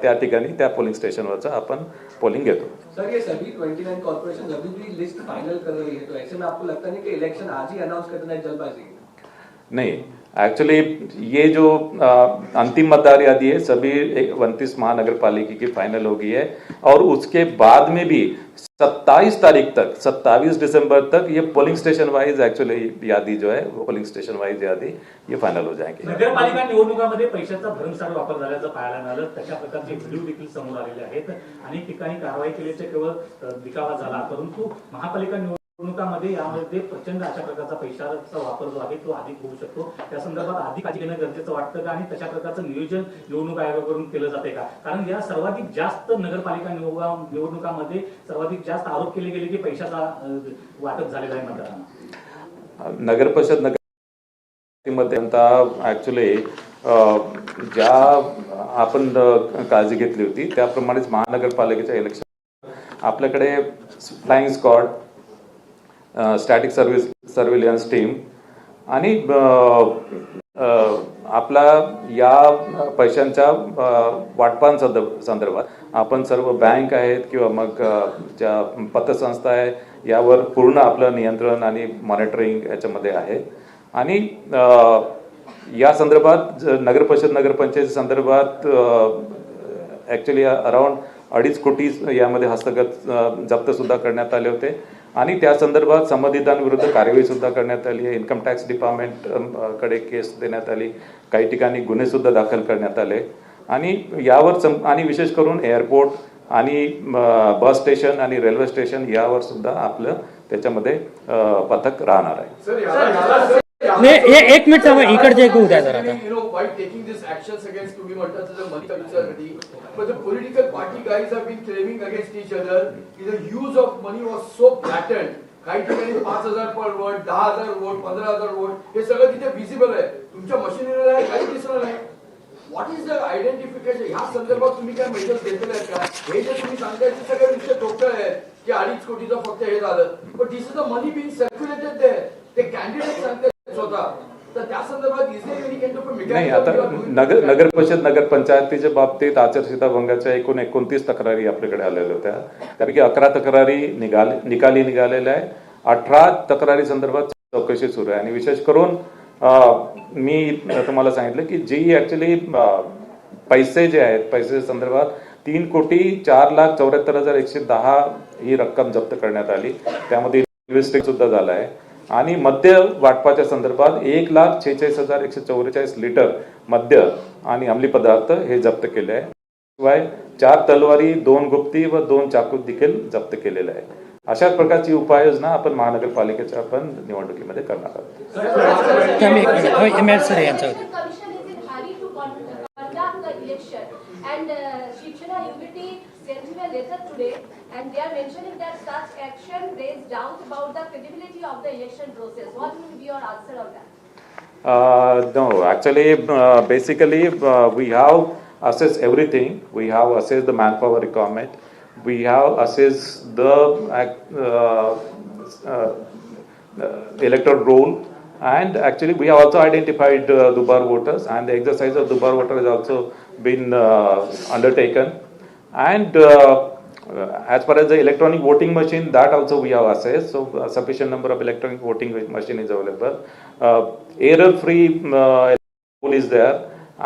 त्या ठिकाणी त्या पोलिंग स्टेशनवरचं आपण पोलिंग घेतो. सर ये सभी 29 कॉर्पोरेशन अभी भी लिस्ट फाइनल कर रही है, तो ऐसे में आपको लगता नहीं कि इलेक्शन आज ही अनाउंस कर देना है जल्दबाजी? नहीं, एक्चुअली ये जो अंतिम मतदार यादी है सभी 29 महानगर पालिका की फाइनल हो गई है, और उसके बाद में भी 27 तारीख तक, 27 दिसंबर तक ये पोलिंग स्टेशन वाइज एक्चुअली यादी जो है वो पोलिंग स्टेशन वाइज यादी ये फाइनल हो जाएंगे. नगरपालिका निवडणुकामध्ये पैशाचा भरमसाठ वापर झाल्याचं पाहायला मिळालं. तशा प्रकारचे व्हिडिओ देखील समोर आलेले आहेत. अनेक ठिकाणी कारवाई केल्याचे केवळ दिखावा झाला, परंतु महापालिका निवडणुकामध्ये यामध्ये प्रचंड अशा प्रकारचा पैशाचा वापर जो आहे तो अधिक होऊ शकतो. त्या संदर्भात अधिक काळजी घेणं गरजेचं वाटतं का, आणि तशा प्रकारचं नियोजन निवडणूक आयोगाकडून केलं जाते का? कारण या सर्वाधिक जास्त नगरपालिका निवडणुकामध्ये सर्वाधिक जास्त आरोप केले गेले की पैशाचा वाटप झालेला आहे मतदारांना. नगर परिषद मध्ये ऍक्च्युली ज्या आपण काळजी घेतली होती त्याप्रमाणेच महानगरपालिकेच्या इलेक्शन आपल्याकडे flying squad, static surveillance team, आणि आपला या पैशांच्या वाटपांसंदर्भात आपण सर्व बँक आहेत किंवा मग ज्या पतसंस्था आहे यावर पूर्ण आपलं नियंत्रण आणि मॉनिटरिंग याच्यामध्ये आहे. आणि या संदर्भात नगर परिषद नगरपंचायत संदर्भात ऍक्च्युली अराउंड 2.5 कोटी यामध्ये हस्तगत जप्त सुद्धा करण्यात आले होते, आणि त्या संदर्भात संबंधितांविरुद्ध कारवाई सुद्धा करण्यात आली आहे. इन्कम टॅक्स डिपार्टमेंट कडे केस देण्यात आली, काही ठिकाणी गुन्हे सुद्धा दाखल करण्यात आले आणि यावर आणि विशेष करून एअरपोर्ट आणि बस स्टेशन आणि रेल्वे स्टेशन यावर सुद्धा आपलं त्याच्यामध्ये पथक राहणार आहे. एक मिनिट इकडचे ऐकू द्या जरा आता. You know, by taking these actions against तुम्ही म्हणतात the money conservative, but the political party guys have been claiming against each other की the use of money was so blatant. काही ठिकाणी 5,000 पर वोट, 10,000 वोट, 15,000 वोट हे सगळं तिथे विजिबल आहे. तुमच्या मशिनरीला काही दिसणार नाही. What is the identification? ह्या संदर्भात तुम्ही काय मेजर्स घेतले आहेत का? हे जे तुम्ही सांगताय ते सगळे विषय ठोकताय आहेत की 2.5 कोटीचं फक्त हे झालं, पण this is the money being circulated there. ते कॅन्डिडेट सांगतात स्वतः. तर त्या संदर्भात is there any kind of a नाही, आता नगर परिषद नगर पंचायतीच्या बाबतीत आचारसंहिता भंगाच्या एकूण 29 तक्रारी आपल्याकडे आलेल्या होत्या. त्यापैकी 11 तक्रारी निकाली निघालेल्या आहे. 18 तक्रारी संदर्भात चौकशी सुरू आहे आणि विशेष करून मी तुम्हाला सांगितलं की जी ऍक्च्युली पैसे जे आहेत पैसे संदर्भात 3,04,74,110 ही रक्कम जप्त करण्यात आली. त्यामध्ये इन्व्हेस्टिंग सुद्धा झालं आहे आणि मद्य वाटपाच्या संदर्भात 1,46,144 लिटर मद्य आणि अंमली पदार्थ हे जप्त केले आहे. शिवाय 4 तलवारी, 2 गुप्ती व 2 चाकू देखील जप्त केलेले आहे. अशा प्रकारची उपाययोजना आपण महानगरपालिकेच्या आपण निवडणुकीमध्ये करणार आहोत. And Shiksha Unity sent me a letter today, and they are mentioning that such action raised doubts about the credibility of the election process. What will be your answer on that? No, actually, basically, we have assessed everything. We have assessed the manpower requirement. We have assessed the electoral roll. And actually, we have also identified Dubar voters, and the exercise of Dubar voter has also been undertaken. And as far as the electronic voting machine, that also we have assessed. So, a sufficient number of electronic voting machine is available. Error-free poll is there,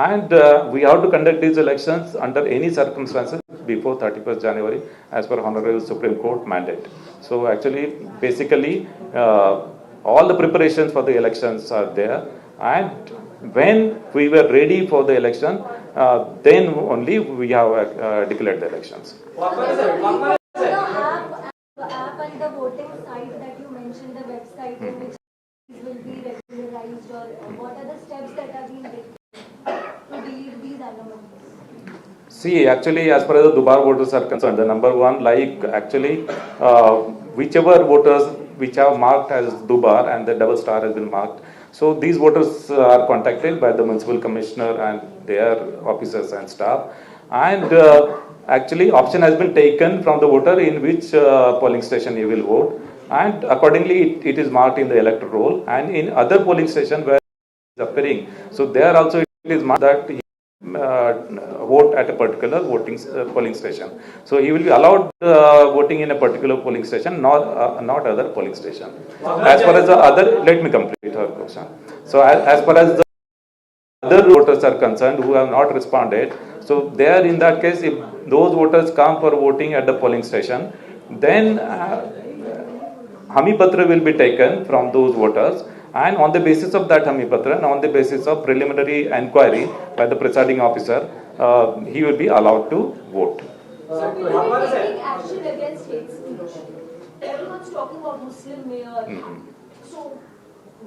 and we have to conduct these elections under any circumstances before 31st January, as per Honorable Supreme Court mandate. So, actually, basically. All the preparations for the elections are there, and when we were ready for the election, then only we have declared the elections. The app and the voting site that you mentioned, the website in which will be regularized, or what are the steps that are being taken to delete these anomalies? See, actually, as far as the Dubar voters are concerned, the number one, like actually, whichever voters which have marked as Dubar and the double star has been marked. So these voters are contacted by the municipal commissioner and their officers and staff. And actually option has been taken from the voter in which polling station he will vote. And accordingly it is marked in the electoral roll. And in other polling station where he is appearing, so there also it is marked that he vote at a particular polling station. So he will be allowed voting in a particular polling station, not other polling station. As far as the other, let me complete her question. So as far as the other voters are concerned who have not responded, so there in that case, if those voters come for voting at the polling station, then Hami Patra will be taken from those voters. And on the basis of that Hami Patra and on the basis of preliminary inquiry by the presiding officer, he will be allowed to vote. So we will be taking action against hate speech. Everyone's talking about Muslim mayor. So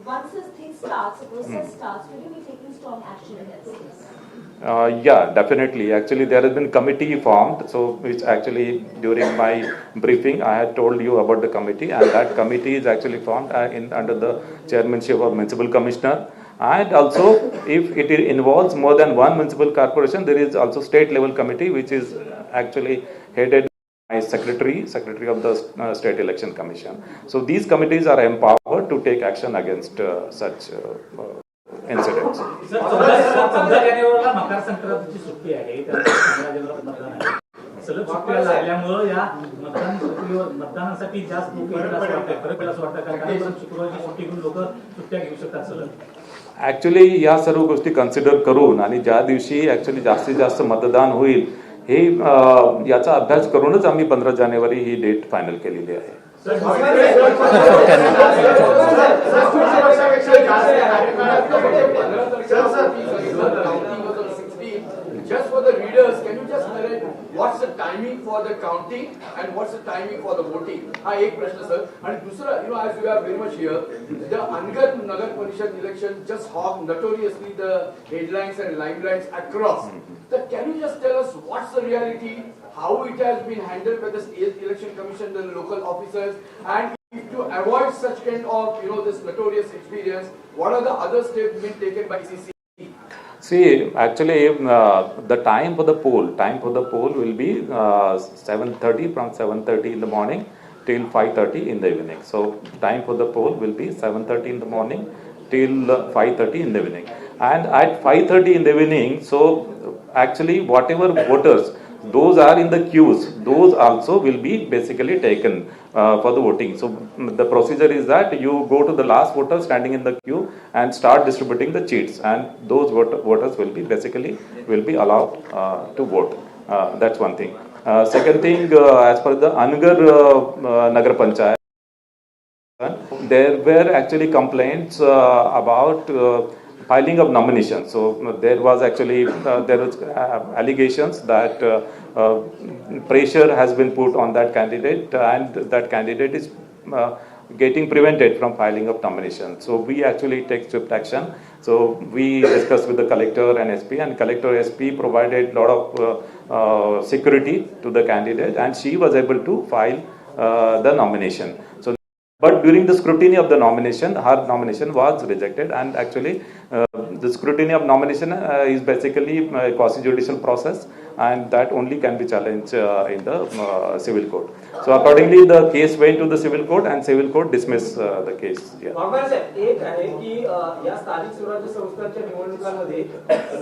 once this thing starts, the process starts, will you be taking strong action against this? Yeah, definitely. Actually, there has been committee formed. So, which actually during my briefing, I had told you about the committee, and that committee is actually formed under the chairmanship of municipal commissioner. And also, if it involves more than one municipal corporation, there is also state level committee, which is actually headed by secretary of the state election commission. So these committees are empowered to take action against such incidents. समजा जानेवारीला मकर संक्रांतीची सुट्टी आहे, मतदान आहे. सलग सुट्ट्या लागल्यामुळे या मतदानासाठी जास्त लोक येतात असं वाटतं. खरं असं वाटतं कारण शुक्रवारची सुट्टी घेऊन लोक सुट्ट्या घेऊ शकतात सलग. ऍक्च्युली या सर्व गोष्टी कन्सिडर करून आणि ज्या दिवशी ऍक्च्युली जास्तीत जास्त मतदान होईल हे याचा अभ्यास करूनच आम्ही 15 जानेवारी ही डेट फायनल केलेली आहे. Just for the readers, can you just narrate what's the timing for the counting and what's the timing for the voting? हा एक प्रश्न सर. आणि दुसरा, as you are very much here, the Angar Nagar Parishad election just hogged notoriously the headlines and limelights across. So can you just tell us what's the reality, how it has been handled by the state election commission, the local officers, and if to avoid such kind of this notorious experience, what are the other steps being taken by ICC? See, actually, the time for the poll will be 7:30 from 7:30 in the morning till 5:30 in the evening. So, time for the poll will be 7:30 in the morning till 5:30 in the evening. And at 5:30 in the evening, so actually, whatever voters those are in the queues, those also will be basically taken for the voting. So the procedure is that you go to the last voter standing in the queue and start distributing the cheats, and those voters will be allowed to vote. That's one thing. Second thing, as per the Angar Nagar Panchayat, there were actually complaints about filing of nominations. So there was actually allegations that pressure has been put on that candidate, and that candidate is getting prevented from filing of nomination. So we actually take swift action. So we discussed with the collector and SP, and collector SP provided a lot of security to the candidate, and she was able to file the nomination. So but during the scrutiny of the nomination, her nomination was rejected, and actually the scrutiny of nomination is basically a quasi-judicial process, and that only can be challenged in the civil court. So accordingly, the case went to the civil court, and civil court dismissed the case. साहेब, एक आहे की या स्थानिक स्वराज्य संस्थांच्या निवडणुकांमध्ये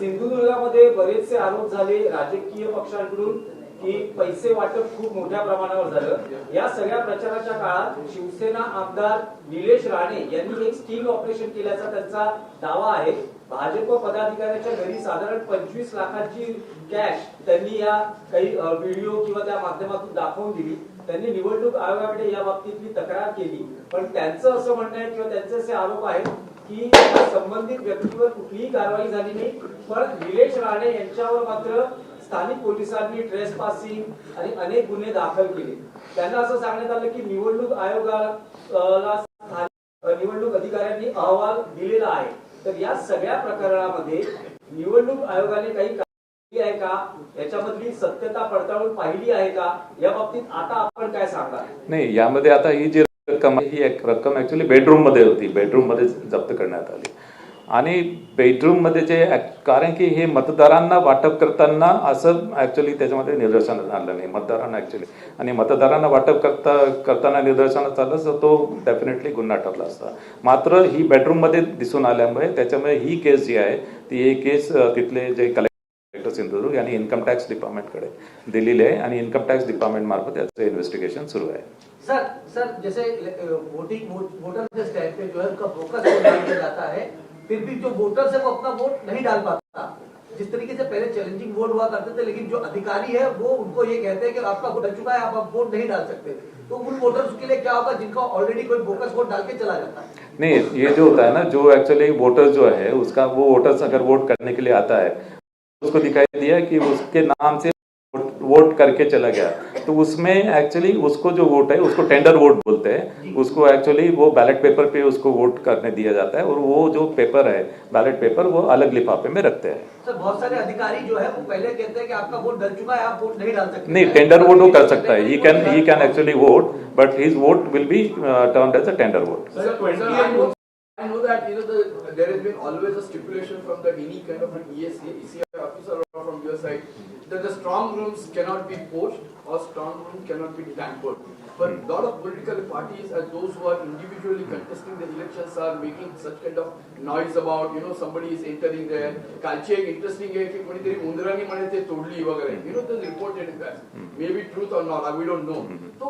सिंधुदुर्गामध्ये बरेचसे आरोप झाले राजकीय पक्षांकडून की पैसे वाटप खूप मोठ्या प्रमाणावर झालं. या सगळ्या प्रचाराच्या काळात शिवसेना आमदार निलेश राणे यांनी एक स्टिंग ऑपरेशन केल्याचा त्यांचा दावा आहे. भाजप पदाधिकाऱ्याच्या घरी साधारण 25 लाखांची कॅश त्यांनी या काही व्हिडिओ किंवा त्या माध्यमातून दाखवून दिली. त्यांनी निवडणूक आयोगाकडे या बाबतीतली तक्रार केली, पण त्यांचं असं म्हणणं आहे किंवा त्यांचे असे आरोप आहेत की संबंधित व्यक्तीवर कुठलीही कारवाई झाली नाही, पण निलेश राणे यांच्यावर मात्र स्थानिक पोलिसांनी ट्रेसपासिंग आणि अनेक गुन्हे दाखल केले. त्यांना असं सांगण्यात आलं की निवडणूक आयोगाला निवडणूक अधिकाऱ्यांनी अहवाल दिलेला आहे. तर या सगळ्या प्रकरणामध्ये निवडणूक आयोगाने काही केली आहे का, याच्यामधली सत्यता पडताळून पाहिली आहे का, या बाबतीत आता आपण काय सांगाल? नाही, यामध्ये आता ही जी रक्कम ही एक रक्कम ऍक्च्युली बेडरूम मध्ये होती, बेडरूम मध्ये जप्त करण्यात आली. आणि बेडरूम मध्ये जे कारण की हे मतदारांना वाटप करताना असं ऍक्च्युली त्याच्यामध्ये निदर्शनास आलं नाही मतदारांना ऍक्च्युली, आणि मतदारांना वाटप करताना निदर्शनास आलं तर तो डेफिनेटली गुन्हा ठरला असता. मात्र ही बेडरूम मध्ये दिसून आल्यामुळे त्याच्यामुळे ही केस जी आहे ती एक केस तिथले जे कलेक्टर सिंधुदुर्ग यांनी इन्कम टॅक्स डिपार्टमेंटकडे दिलेली आहे, आणि इन्कम टॅक्स डिपार्टमेंट मार्फत याचं इन्व्हेस्टिगेशन सुरू आहे. सर जैसे वोटर लिस्ट है पे जो है उसका फोकस किया जाता है, फिर भी जो वोटर्स है वो अपना वोट नहीं डाल पाता. जिस तरीके से पहले चैलेंजिंग वोट हुआ करते थे, लेकिन जो अधिकारी है वो उनको ये कहते हैं कि आपका वोट डल चुका है, आप वोट नहीं डाल सकते. तो उन वोटर्स के लिए क्या होगा जिनका ऑलरेडी कोई बोकस वोट डाल के चला जाता है? नहीं, ये जो होता है ना, जो एक्चुअली वोटर जो है उसका वो वोटर्स अगर वोट करने के लिए आता है, उसको दिखाई दिया कि उसके नाम से वोट करके चला गया, तो उसमें एक्चुअली उसको जो वोट है उसको टेंडर वोट बोलते हैं. उसको एक्चुअली वो बैलेट पेपर पे उसको वोट करने दिया जाता है, और वो जो पेपर है बैलेट पेपर वो अलग लिफाफे में रखते हैं. सर बहुत सारे अधिकारी जो है वो पहले कहते हैं कि आपका वोट डल चुका है, आप वोट नहीं डाल सकते. नहीं, टेंडर वोट वो कर सकता है. He can actually vote, but his vote will be turned as a tender vote. I know that there has been always a stipulation from any kind of an ECI officer or from your side that the strong rooms cannot be poached or strong rooms cannot be tampered. But a lot of political parties and those who are individually contesting the elections are making such kind of noise about somebody is entering there. कालची एक इंटरेस्टिंग आहे की कोणीतरी उंदरांनी म्हणे ते तोडली वगैरे. The reported that maybe truth or not, we don't know. So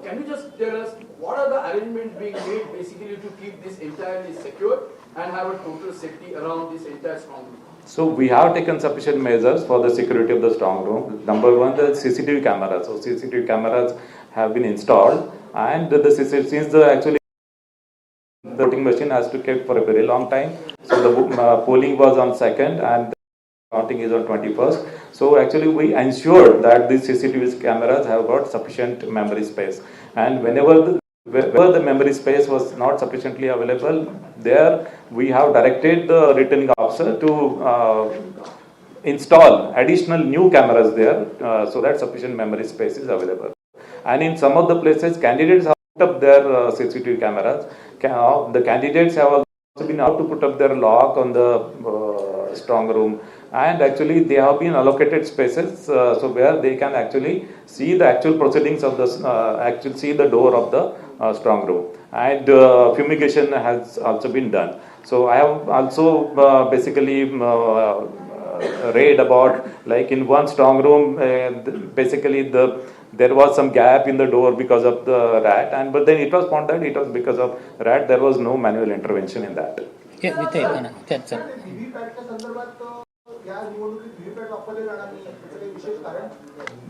can you just tell us what are the arrangements being made basically to keep this entirely secure and have a total safety around this entire strong room? So we have taken sufficient measures for the security of the strong room. Number one, the CCTV cameras. So CCTV cameras have been installed and since the actually the voting machine has to keep for a very long time, so the polling was on 2nd and counting is on 21st. So actually we ensured that these CCTV cameras have got sufficient memory space, and wherever the memory space was not sufficiently available, there we have directed the returning officer to install additional new cameras there so that sufficient memory space is available. And in some of the places, candidates have put up their CCTV cameras. The candidates have also been able to put up their lock on the strong room, and actually they have been allocated spaces so where they can actually see the actual proceedings of the actually see the door of the strong room, and fumigation has also been done. So I have also basically read about, like in one strong room, basically there was some gap in the door because of the rat, and but then it was found that it was because of rat. There was no manual intervention in that. व्हीव्हीपॅटच्या संदर्भात या निवडणुकीत व्हीव्हीपॅट वापरले जाणार नाही याचं काही विशेष कारण?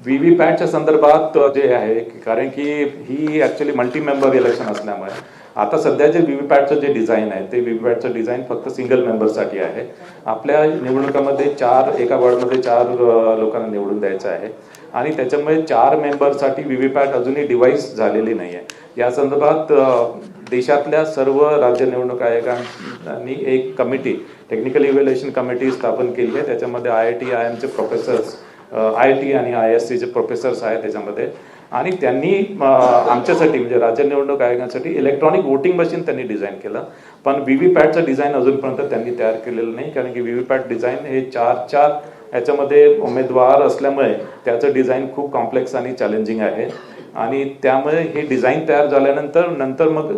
व्हीव्हीपॅटच्या संदर्भात जे आहे, कारण की ही ऍक्च्युली मल्टी मेंबर इलेक्शन असल्यामुळे आता सध्या जे व्हीव्हीपॅटचं जे डिझाईन आहे ते व्हीव्हीपॅटचं डिझाईन फक्त सिंगल मेंबरसाठी आहे. आपल्या निवडणुकामध्ये एका वॉर्डमध्ये 4 लोकांना निवडून द्यायचं आहे, आणि त्याच्यामुळे 4 मेंबरसाठी व्हीव्हीपॅट अजूनही डिव्हाइस झालेली नाही आहे. या संदर्भात देशातल्या सर्व राज्य निवडणूक आयोगांनी एक कमिटी, टेक्निकल इव्हॅल्युएशन कमिटी स्थापन केली आहे. त्याच्यामध्ये IIT, IIMचे प्रोफेसर्स, IIT आणि ISCचे प्रोफेसर्स आहेत त्याच्यामध्ये, आणि त्यांनी आमच्यासाठी म्हणजे राज्य निवडणूक आयोगासाठी इलेक्ट्रॉनिक वोटिंग मशीन त्यांनी डिझाईन केलं. पण व्हीव्हीपॅटचं डिझाईन अजूनपर्यंत त्यांनी तयार केलेलं नाही, कारण की व्हीव्हीपॅट डिझाईन हे 4 याच्यामध्ये उमेदवार असल्यामुळे त्याचं डिझाईन खूप कॉम्प्लेक्स आणि चॅलेंजिंग आहे, आणि त्यामुळे हे डिझाईन तयार झाल्यानंतर मग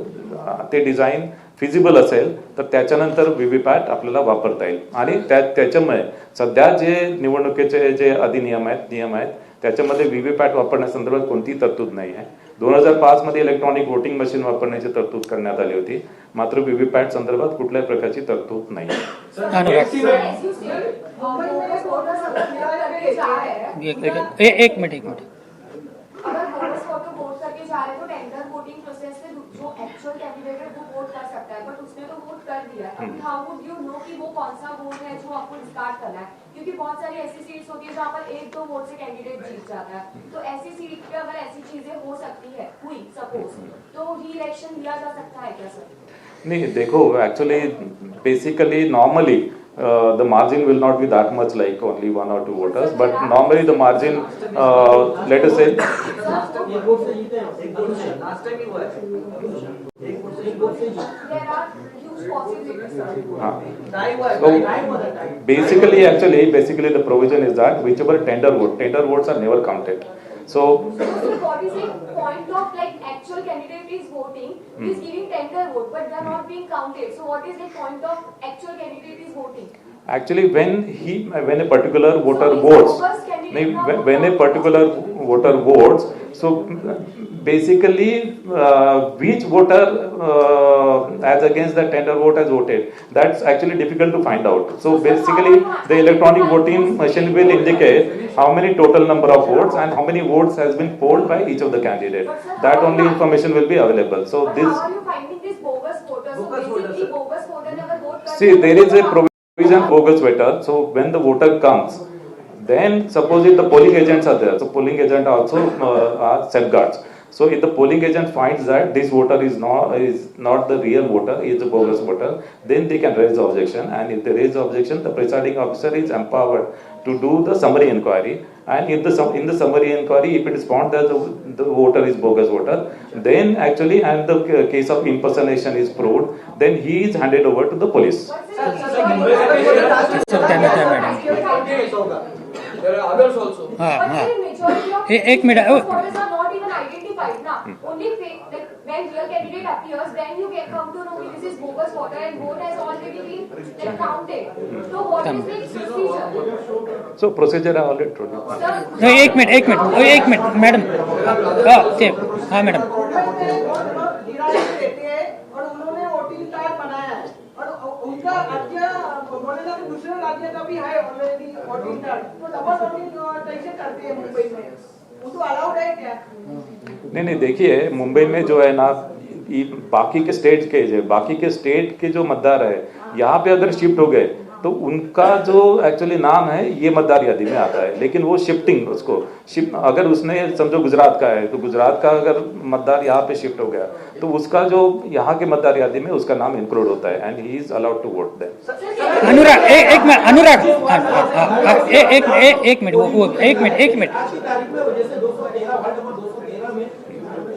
ते डिझाईन फिजिबल असेल तर त्याच्यानंतर व्हीव्हीपॅट आपल्याला वापरता येईल. आणि त्याच्यामुळे सध्या जे निवडणुकीचे जे नियम आहेत त्याच्यामध्ये व्हीव्हीपॅट वापरण्यासंदर्भात कोणतीही तरतूद नाही आहे. 2005 मध्ये इलेक्ट्रॉनिक वोटिंग मशीन वापरण्याची तरतूद करण्यात आली होती, मात्र व्हीव्हीपॅट संदर्भात कुठल्याही प्रकारची तरतूद नाही. एक मिनट अगर बोनस फोटो वोट करके जा रहे तो टेंडर वोटिंग प्रोसेस से जो एक्चुअल कैंडिडेट है वो वोट कर सकता है, बट उसने तो वोट कर दिया है. अभी हाउ वुड यू नो कि वो कौन सा वोट है जो आपको डिस्कार्ड करना है? क्योंकि बहुत सारी ऐसी सीट्स होती है जहाँ पर 1-2 वोट से कैंडिडेट जीत जाता है. तो ऐसी सीट पे अगर ऐसी चीजें हो सकती है हुई सपोज, तो री इलेक्शन लिया जा सकता है क्या सर? नहीं, देखो actually basically normally the margin will not be that much, like only 1 or 2 voters, but normally the margin let us say basically the provision is that whichever tender votes are never counted. So what is the point of like actual candidate is voting, is giving tender vote, but they are not being counted. So what is the point of actual candidate is voting? Actually, when a particular voter votes, when a particular voter votes, so basically which voter as against the tender vote has voted, that's actually difficult to find out. So basically the electronic voting machine will indicate how many total number of votes and how many votes has been polled by each of the candidate. That only information will be available. So but this, how are you finding this bogus voters? So basically bogus voter never vote. see, there is a provision bogus voter. So when the voter comes, then suppose if the polling agents are there, so polling agent also are safeguards. So if the polling agent finds that this voter is not the real voter, is a bogus voter, then they can raise the objection, and if they raise the objection, the presiding officer is empowered to do the summary inquiry, and if in the summary inquiry, if it is found that the voter is bogus voter, then actually, and the case of impersonation is proved, then he is handed over to the police. There are others also. एक minute voters are not even identified now. Only fake, like when real candidate appears, then you get come to know this is bogus voter and vote has already been like, counted. So what is the procedure? So procedure I already told you. एक मिनट मैडम, हाँ मैडम, और उन्होंने वोटिंग कार्ड बनाया है और उनका राज्य बोलेगा दूसरे राज्य का भी है ऑलरेडी वोटिंग कार्ड, तो डबल वोटिंग कैसे करते हैं मुंबई में? वो तो अलाउड है क्या? नहीं देखिए, मुंबई में जो है ना, बाकी के स्टेट के जो मतदार है यहाँ पे अगर शिफ्ट हो गए तो उनका जो एक्चुअली नाम है ये मतदार यादी में आता है, लेकिन वो शिफ्टिंग उसको अगर उसने समझो गुजरात का है तो गुजरात का अगर मतदार यहाँ पे शिफ्ट हो गया तो उसका जो यहाँ के मतदार यादी में उसका नाम इंक्लूड होता है and he is allowed to vote there. Anurag एक मिनट आज की तारीख में जैसे 213 वार्ड नंबर 213 में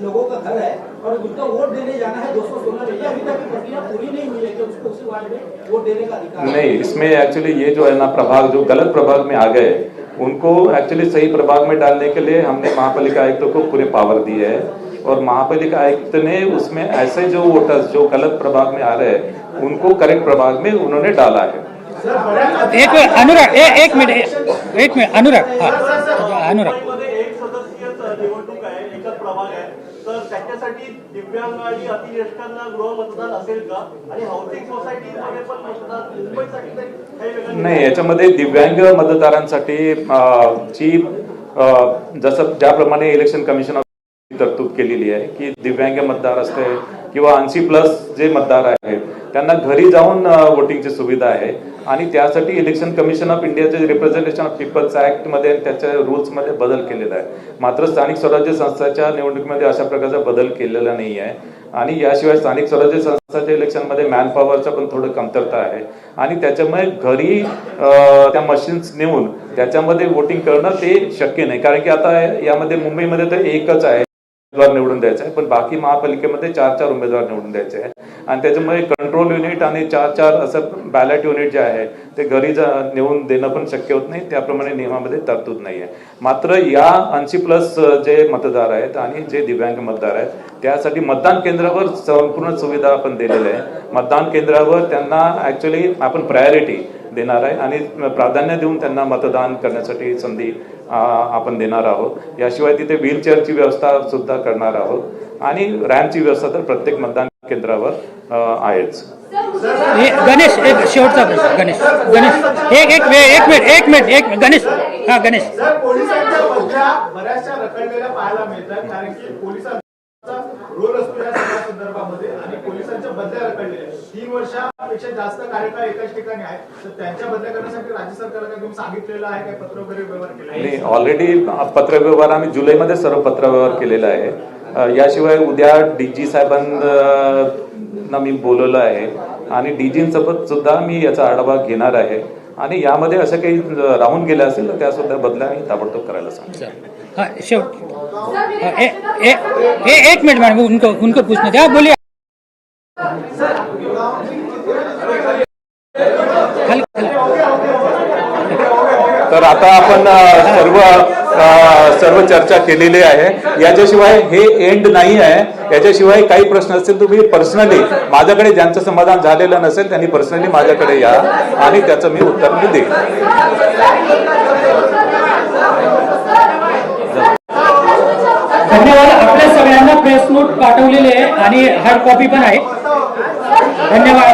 लोगों का घर है और उनका वोट देने जाना है 216 में, अभी तक प्रक्रिया पूरी नहीं हुई है कि उसको उसी वार्ड में वोट देने का अधिकार नहीं, इसमें एक्चुअली ये जो है ना प्रभाग जो गलत प्रभाग में आ गए उनको एक्चुअली सही प्रभाग में डालने के लिए हमने महापालिका आयुक्तों को पूरे पावर दिए है और महापालिका आयुक्त ने उसमें ऐसे जो वोटर्स जो गलत प्रभाग में आ रहे हैं उनको करेक्ट प्रभाग में उन्होंने डाला है। एक मिनिट अनुराग एक सदस्यीय निवडणूक आहे, एकच प्रभाग आहे, तर त्याच्यासाठी दिव्यांग आणि अतिज्येष्ठांना गृह मतदान असेल का? आणि हाऊसिंग सोसायटीमध्ये पण मतदान मुंबईसाठी काही वेगळं नाही, याच्यामध्ये दिव्यांग मतदारांसाठी जसं ज्याप्रमाणे इलेक्शन कमिशन तरतूद केलेली आहे की दिव्यांग मतदार असते किंवा 80+ जे मतदार आहेत त्यांना घरी जाऊन वोटिंगची सुविधा आहे आणि त्यासाठी इलेक्शन कमिशन ऑफ इंडियाचे रिप्रेझेंटेशन ऑफ पीपल्स ऍक्ट मध्ये त्याच्या रूल्स मध्ये बदल केलेला आहे। मात्र स्थानिक स्वराज्य संस्थांच्या निवडणुकीमध्ये अशा प्रकारचा बदल केलेला नाही आहे आणि याशिवाय स्थानिक स्वराज्य संस्थांच्या इलेक्शन मध्ये मॅन पॉवरचा पण थोडं कमतरता आहे आणि त्याच्यामुळे घरी त्या मशीन्स नेऊन त्याच्यामध्ये वोटिंग करणं ते शक्य नाही, कारण की आता यामध्ये मुंबईमध्ये तर एकच आहे उमेदवार निवडून द्यायचा आहे, पण बाकी महापालिकेमध्ये 4-4 उमेदवार निवडून द्यायचे आहे आणि त्याच्यामुळे कंट्रोल युनिट आणि 4-4 असं बॅलेट युनिट जे आहे ते घरी नेऊन देणं पण शक्य होत नाही, त्याप्रमाणे नियमामध्ये तरतूद नाही आहे। मात्र या 80+ जे मतदार आहेत आणि जे दिव्यांग मतदार आहेत त्यासाठी मतदान केंद्रावर संपूर्ण सुविधा आपण दिलेल्या आहे। मतदान केंद्रावर त्यांना ऍक्च्युअली आपण प्रायोरिटी देणार आहे आणि प्राधान्य देऊन त्यांना मतदान करण्यासाठी संधी आपण देणार आहोत। याशिवाय तिथे व्हीलचेअरची व्यवस्था सुद्धा करणार आहोत आणि रॅम्पची व्यवस्था तर प्रत्येक मतदान केंद्रावर आहेच। गणेश एक शेवटचा प्रश्न एक मिनिट गणेश सर, पोलिसांच्या बदल्या बऱ्याचशा रखडलेल्या पाहायला मिळतात, कारण की पोलिसांचा रोल असतो या सगळ्या संदर्भामध्ये आणि पोलिसांच्या बदल्या रखडलेल्या 3 वर्षापेक्षा जास्त कार्यकाळ एकाच ठिकाणी आहे, तर त्यांच्या बदल्या करण्यासाठी राज्य सरकारला काही तुम्ही सांगितलेलं आहे, काय पत्र वगैरे व्यवहार केला? नाही, ऑलरेडी पत्रव्यवहार आम्ही जुलैमध्ये सर्व पत्रव्यवहार केलेला आहे। याशिवाय उद्या डीजी साहेबांना मी बोलवलं आहे आणि डीजींसोबत सुद्धा मी याचा आढावा घेणार आहे आणि यामध्ये असं काही राहून गेलं असेल तर त्या सुद्धा बदल्या मी ताबडतोब करायला सांगतो। एक मिनट मैडम उनको पूछना था, बोलिए। तर आता आपण सर्व चर्चा केलेली आहे, याच्याशिवाय हे एंड नाही आहे। याच्याशिवाय काही प्रश्न असतील तुम्ही पर्सनली माझ्याकडे, ज्यांचं समाधान झालेलं नसेल त्यांनी पर्सनली माझ्याकडे या आणि त्याचं मी उत्तर मी देईन। धन्यवाद। आपल्या सगळ्यांना प्रेस नोट पाठवलेले आहे आणि हार्ड कॉपी पण आहे। धन्यवाद।